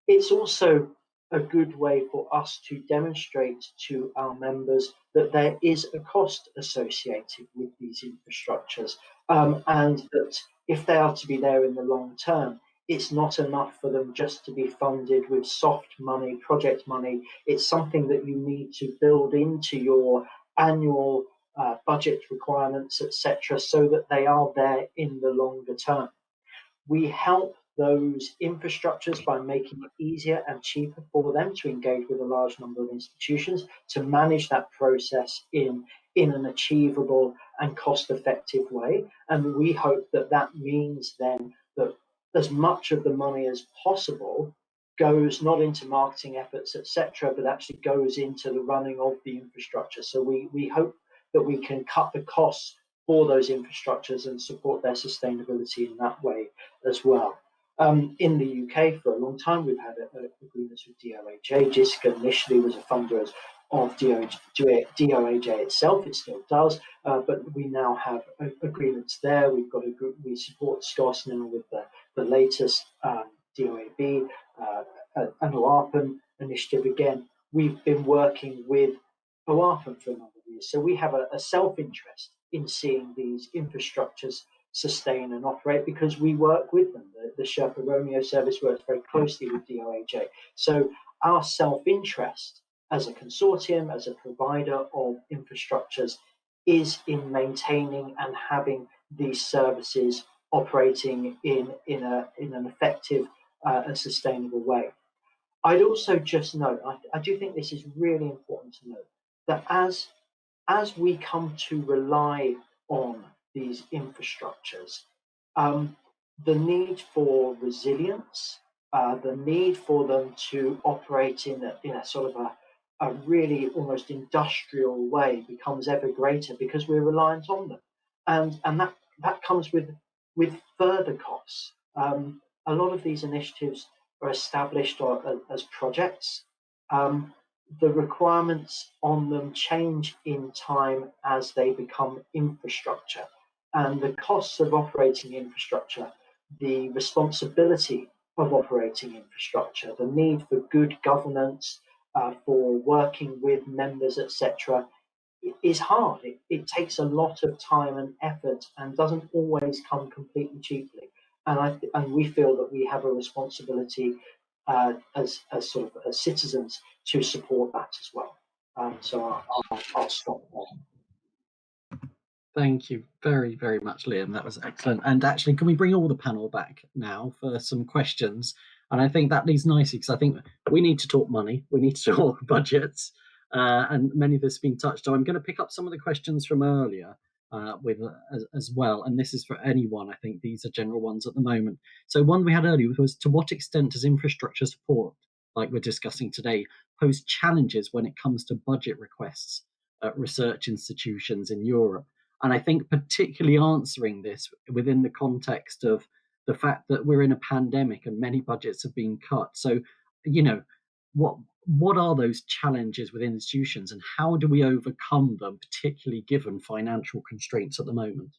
It's also a good way for us to demonstrate to our members that there is a cost associated with these infrastructures, and that if they are to be there in the long term, it's not enough for them just to be funded with soft money, project money. It's something that you need to build into your annual budget requirements, etc., so that they are there in the longer term. We help those infrastructures by making it easier and cheaper for them to engage with a large number of institutions, to manage that process in an achievable and cost-effective way. And we hope that that means then that as much of the money as possible goes not into marketing efforts, etc., but actually goes into the running of the infrastructure. So we hope that we can cut the costs for those infrastructures and support their sustainability in that way as well. In the UK, for a long time, we've had agreements with DOAJ. JISC initially was a funder of DOAJ itself. It still does, but we now have agreements there. We support SCOSS now with the latest DOAB and OAPEN initiative. Again, we've been working with OAPEN for a number of years, so we have a self-interest in seeing these infrastructures sustain and operate because we work with them. The Sherpa Romeo service works very closely with DOAJ. So our self-interest as a consortium, as a provider of infrastructures, is in maintaining and having these services operating in an effective and sustainable way. I'd also just note, I do think this is really important to note, that as we come to rely on these infrastructures, the need for resilience, the need for them to operate in a sort of a really almost industrial way becomes ever greater because we're reliant on them, and that comes with further costs. A lot of these initiatives are established as projects. The requirements on them change in time as they become infrastructure, and the costs of operating infrastructure, the responsibility of operating infrastructure, the need for good governance, for working with members, etc., is hard. It takes a lot of time and effort and doesn't always come completely cheaply. And we feel that we have a responsibility as citizens to support that as well. So I'll stop there. Thank you very, very much, Liam. That was excellent. And actually, can we bring all the panel back now for some questions? And I think that leads nicely because I think we need to talk money, we need to talk budgets, and many of this have been touched on. I'm going to pick up some of the questions from earlier as well, and this is for anyone. I think these are general ones at the moment. So one we had earlier was, to what extent does infrastructure support, like we're discussing today, pose challenges when it comes to budget requests at research institutions in Europe? And I think particularly answering this within the context of the fact that we're in a pandemic and many budgets have been cut. So, what are those challenges within institutions and how do we overcome them, particularly given financial constraints at the moment?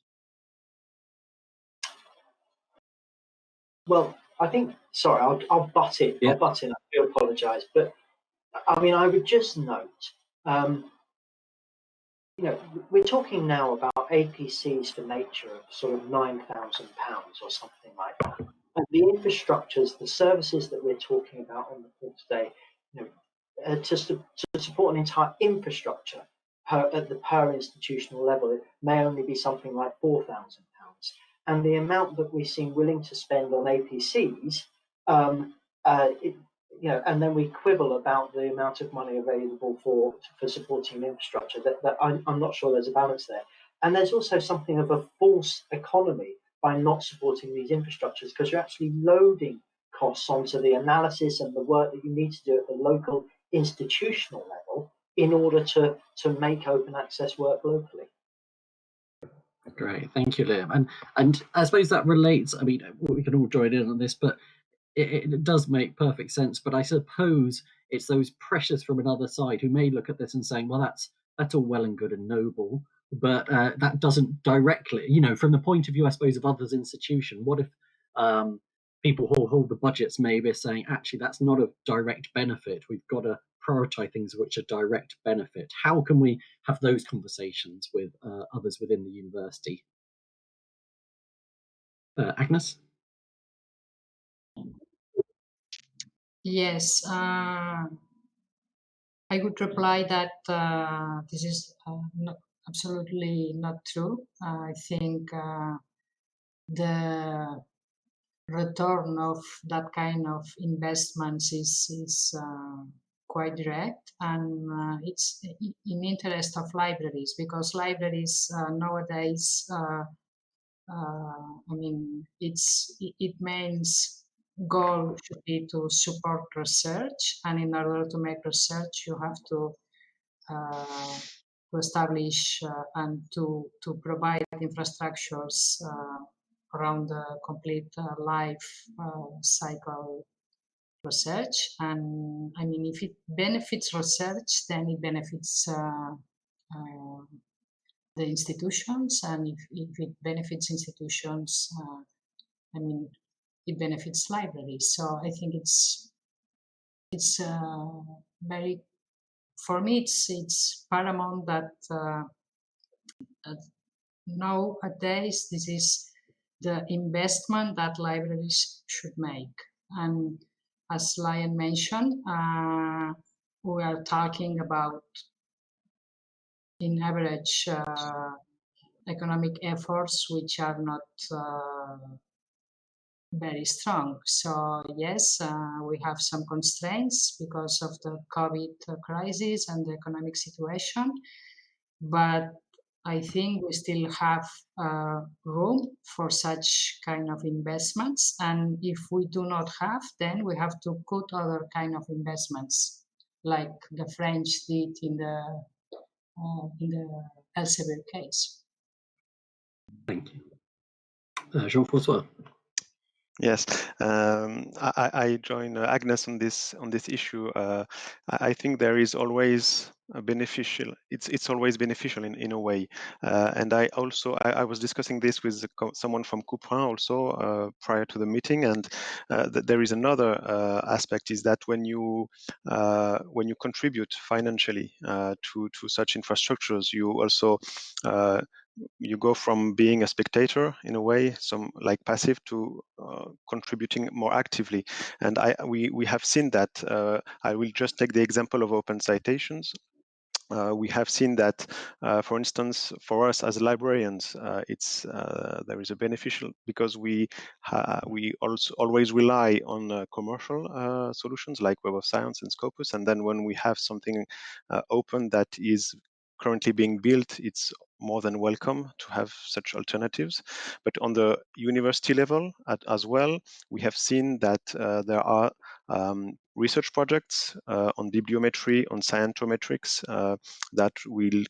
Well, I think, sorry, I'll butt in. Yeah. I'll butt in. I do apologise, but I mean, I would just note, we're talking now about APCs for nature of sort of £9,000 or something like that. And the infrastructures, the services that we're talking about on the call today, to support an entire infrastructure at the per institutional level, it may only be something like £4,000. And the amount that we seem willing to spend on APCs, and then we quibble about the amount of money available for supporting infrastructure, that I'm not sure there's a balance there. And there's also something of a false economy by not supporting these infrastructures, because you're actually loading costs onto the analysis and the work that you need to do at the local institutional level in order to make open access work locally. Great, thank you, Liam. And I suppose that relates, I mean, we can all join in on this, but it does make perfect sense. But I suppose it's those pressures from another side who may look at this and saying, well, that's all well and good and noble, but that doesn't directly, from the point of view, I suppose, of others' institution. What if people who hold the budgets maybe saying, actually, that's not a direct benefit. We've got to prioritize things which are direct benefit. How can we have those conversations with others within the university? Agnes? Yes, I would reply that this is absolutely not true. I think the return of that kind of investments is quite direct, and it's in interest of libraries, because libraries nowadays, I mean, it means goal should be to support research, and in order to make research, you have to establish and to provide infrastructures around the complete life cycle research. And I mean, if it benefits research, then it benefits the institutions, and if it benefits institutions, I mean, it benefits libraries. So I think it's very, for me, it's paramount that nowadays this is the investment that libraries should make. And as Lion mentioned, we are talking about, in average, economic efforts which are not very strong. So yes, we have some constraints because of the COVID crisis and the economic situation, but I think we still have room for such kind of investments. And if we do not have, then we have to put other kind of investments, like the French did in the Elsevier case. Thank you. Jean-François. Yes, I join Agnes on this issue. I think there is always a beneficial. It's always beneficial in a way. And I was discussing this with someone from Couperin also prior to the meeting, and there is another aspect, is that when you contribute financially to such infrastructures, you also you go from being a spectator in a way, some like passive, to contributing more actively. And we have seen that. I will just take the example of open citations. We have seen that, for instance, for us as librarians, there is a beneficial, because we also always rely on commercial solutions like Web of Science and Scopus, and then when we have something open that is currently being built, it's more than welcome to have such alternatives. But on the university level as well, we have seen that there are research projects on bibliometry, on scientometrics, that will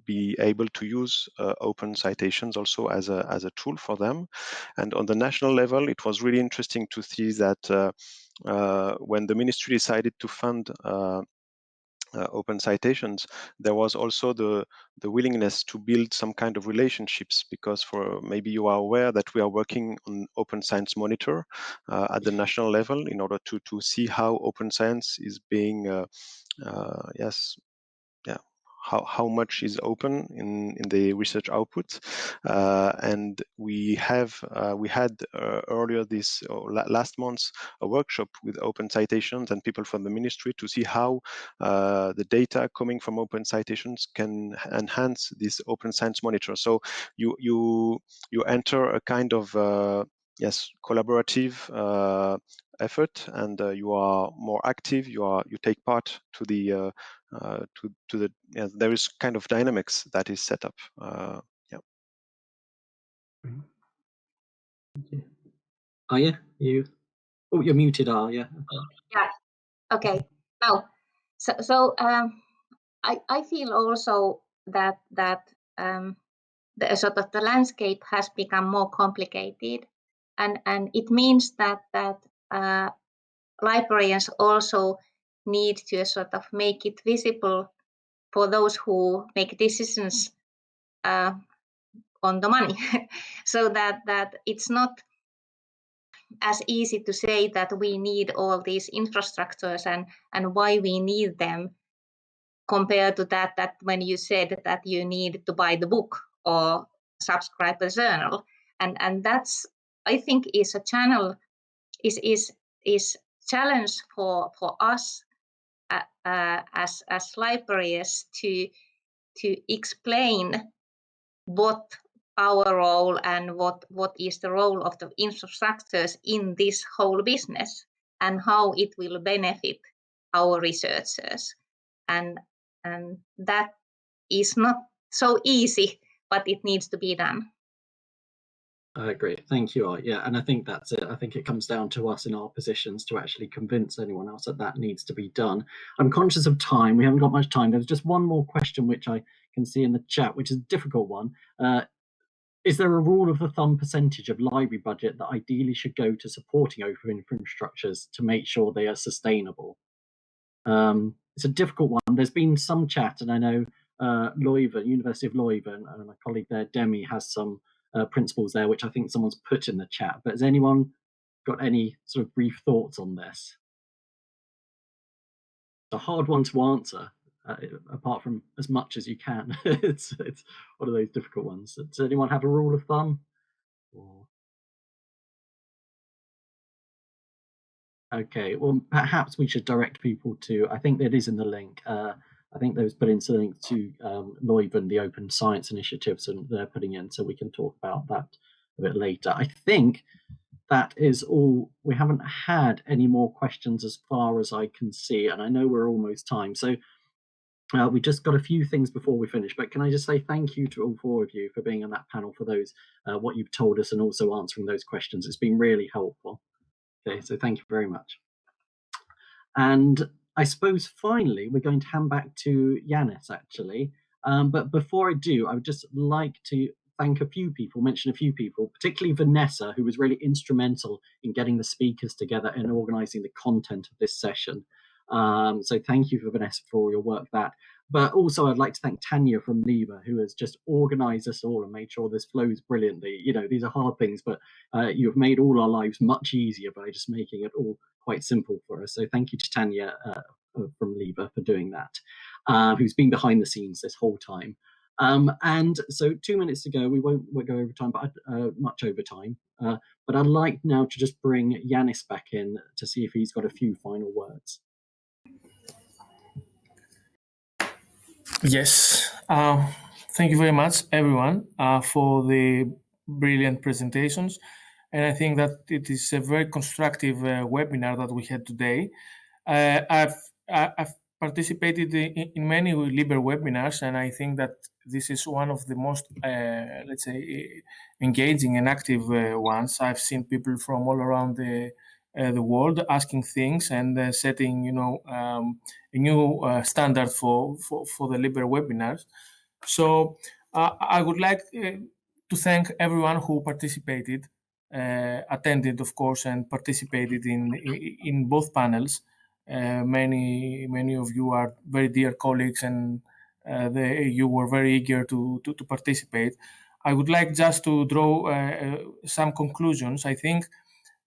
be able to use open citations also as a tool for them. And on the national level, it was really interesting to see that when the ministry decided to fund open citations, there was also the willingness to build some kind of relationships, because maybe you are aware that we are working on Open Science Monitor at the national level in order to see how open science is being how much is open in the research output. And we had earlier last month a workshop with open citations and people from the ministry to see how the data coming from open citations can enhance this Open Science Monitor. So you enter a kind of collaborative effort, and you are more active. You take part to the there is kind of dynamics that is set up. Aya, you're muted, Aya. Yeah. Okay. Now, so I feel also that the sort of the landscape has become more complicated, and it means that librarians also need to sort of make it visible for those who make decisions on the money, so that it's not as easy to say that we need all these infrastructures and why we need them, compared to that when you said that you need to buy the book or subscribe to the journal, and that's, I think, is a channel is challenge for us as librarians to explain what our role and what is the role of the infrastructures in this whole business and how it will benefit our researchers, and that is not so easy, but it needs to be done. Great, thank you, Art. Yeah, and I think that's it. I think it comes down to us in our positions to actually convince anyone else that needs to be done. I'm conscious of time. We haven't got much time. There's just one more question which I can see in the chat, which is a difficult one. Is there a rule of the thumb percentage of library budget that ideally should go to supporting open infrastructures to make sure they are sustainable? It's a difficult one. There's been some chat, and I know Leuven, University of Leuven, and my colleague there, Demi, has some principles there, which I think someone's put in the chat. But has anyone got any sort of brief thoughts on this? It's a hard one to answer, apart from as much as you can. it's one of those difficult ones. Does anyone have a rule of thumb? Or... Okay, well, perhaps we should direct people to, I think that is in the link. I think those put into the link to Leuven, the Open Science Initiatives, and they're putting in, so we can talk about that a bit later. I think that is all. We haven't had any more questions as far as I can see, and I know we're almost time. So we just got a few things before we finish, but can I just say thank you to all four of you for being on that panel, for those, what you've told us, and also answering those questions. It's been really helpful. Okay, so thank you very much. And I suppose finally we're going to hand back to Yanis, actually. But before I do, I would just like to thank a few people, mention a few people, particularly Vanessa, who was really instrumental in getting the speakers together and organising the content of this session. So thank you for Vanessa for all your work that. But also I'd like to thank Tanya from LIBER, who has just organised us all and made sure this flows brilliantly. You know, these are hard things, but you've made all our lives much easier by just making it all quite simple for us. So thank you to Tanya from LIBER for doing that, who's been behind the scenes this whole time. And so 2 minutes to go, we'll go over time, but much over time. But I'd like now to just bring Yanis back in to see if he's got a few final words. Yes, thank you very much, everyone, for the brilliant presentations. And I think that it is a very constructive webinar that we had today. I've participated in many LIBER webinars, and I think that this is one of the most, let's say, engaging and active ones. I've seen people from all around the world asking things and setting, you know, a new standard for the LIBER webinars. So I would like to thank everyone who participated, attended, of course, and participated in both panels. Many of you are very dear colleagues, and you were very eager to participate. I would like just to draw some conclusions. I think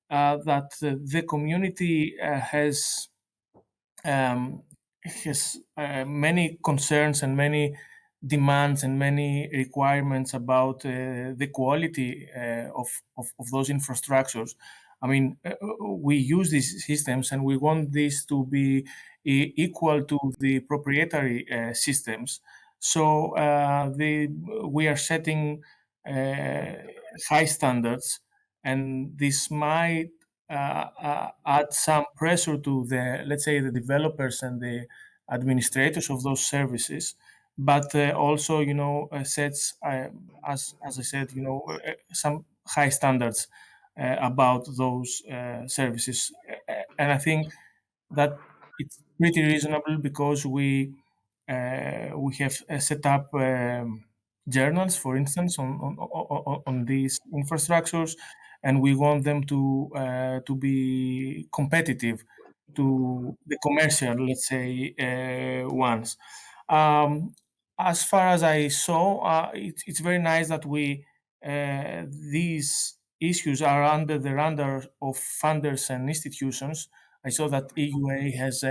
that the community has many concerns and many demands and many requirements about the quality of those infrastructures. I mean, we use these systems and we want this to be equal to the proprietary systems. So we are setting high standards, and this might add some pressure to the, let's say, the developers and the administrators of those services, but also, you know, sets, as I said, you know, some high standards about those services. And I think that it's pretty reasonable because we have set up journals, for instance, on these infrastructures, and we want them to be competitive to the commercial, let's say, ones. As far as I saw, it's very nice that these issues are under the radar of funders and institutions. I saw that EUA has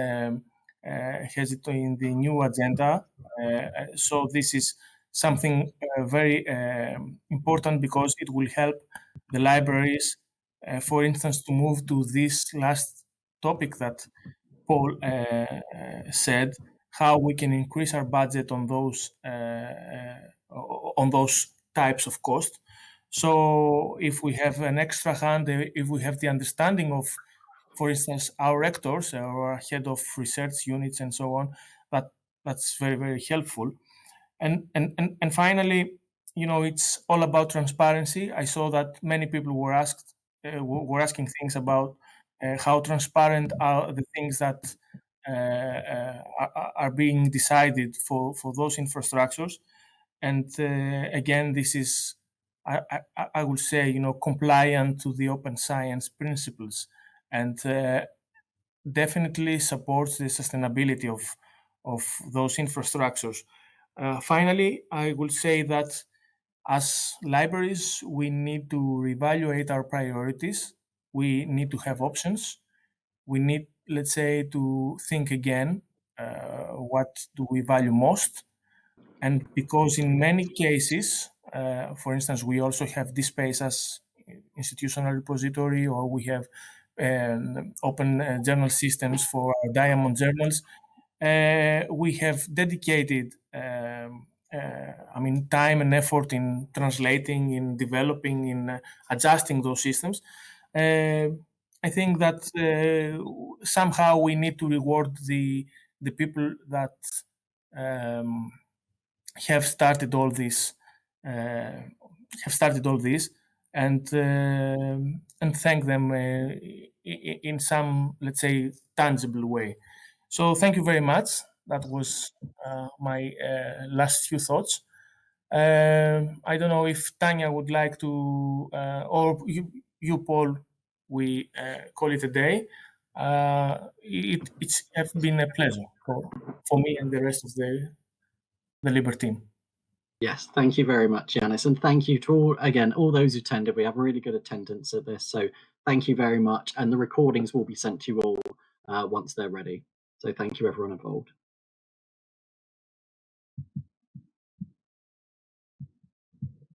it in the new agenda. So this is something very important, because it will help the libraries, for instance, to move to this last topic that Paul said, how we can increase our budget on those types of cost. So if we have an extra hand, if we have the understanding of, for instance, our rectors or our head of research units and so on, that's very, very helpful. And finally, it's all about transparency. I saw that many people were asking things about how transparent are the things that are being decided for those infrastructures. And again, this is, I would say, compliant to the open science principles, and definitely supports the sustainability of those infrastructures. Finally, I will say that as libraries, we need to reevaluate our priorities. We need to have options. We need, let's say, to think again, what do we value most? And because in many cases, for instance, we also have this space as institutional repository, or we have open journal systems for our diamond journals. We have dedicated time and effort in translating, in developing, in adjusting those systems. I think that somehow we need to reward the people that have started all this, and thank them in some, let's say, tangible way. So thank you very much. That was my last few thoughts. I don't know if Tanya would like to, or you, Paul, we call it a day. It's have been a pleasure for me and the rest of the LIBER team. Yes, thank you very much, Yanis, and thank you to all those who attended. We have a really good attendance at this, so thank you very much. And the recordings will be sent to you all once they're ready. So thank you, everyone involved.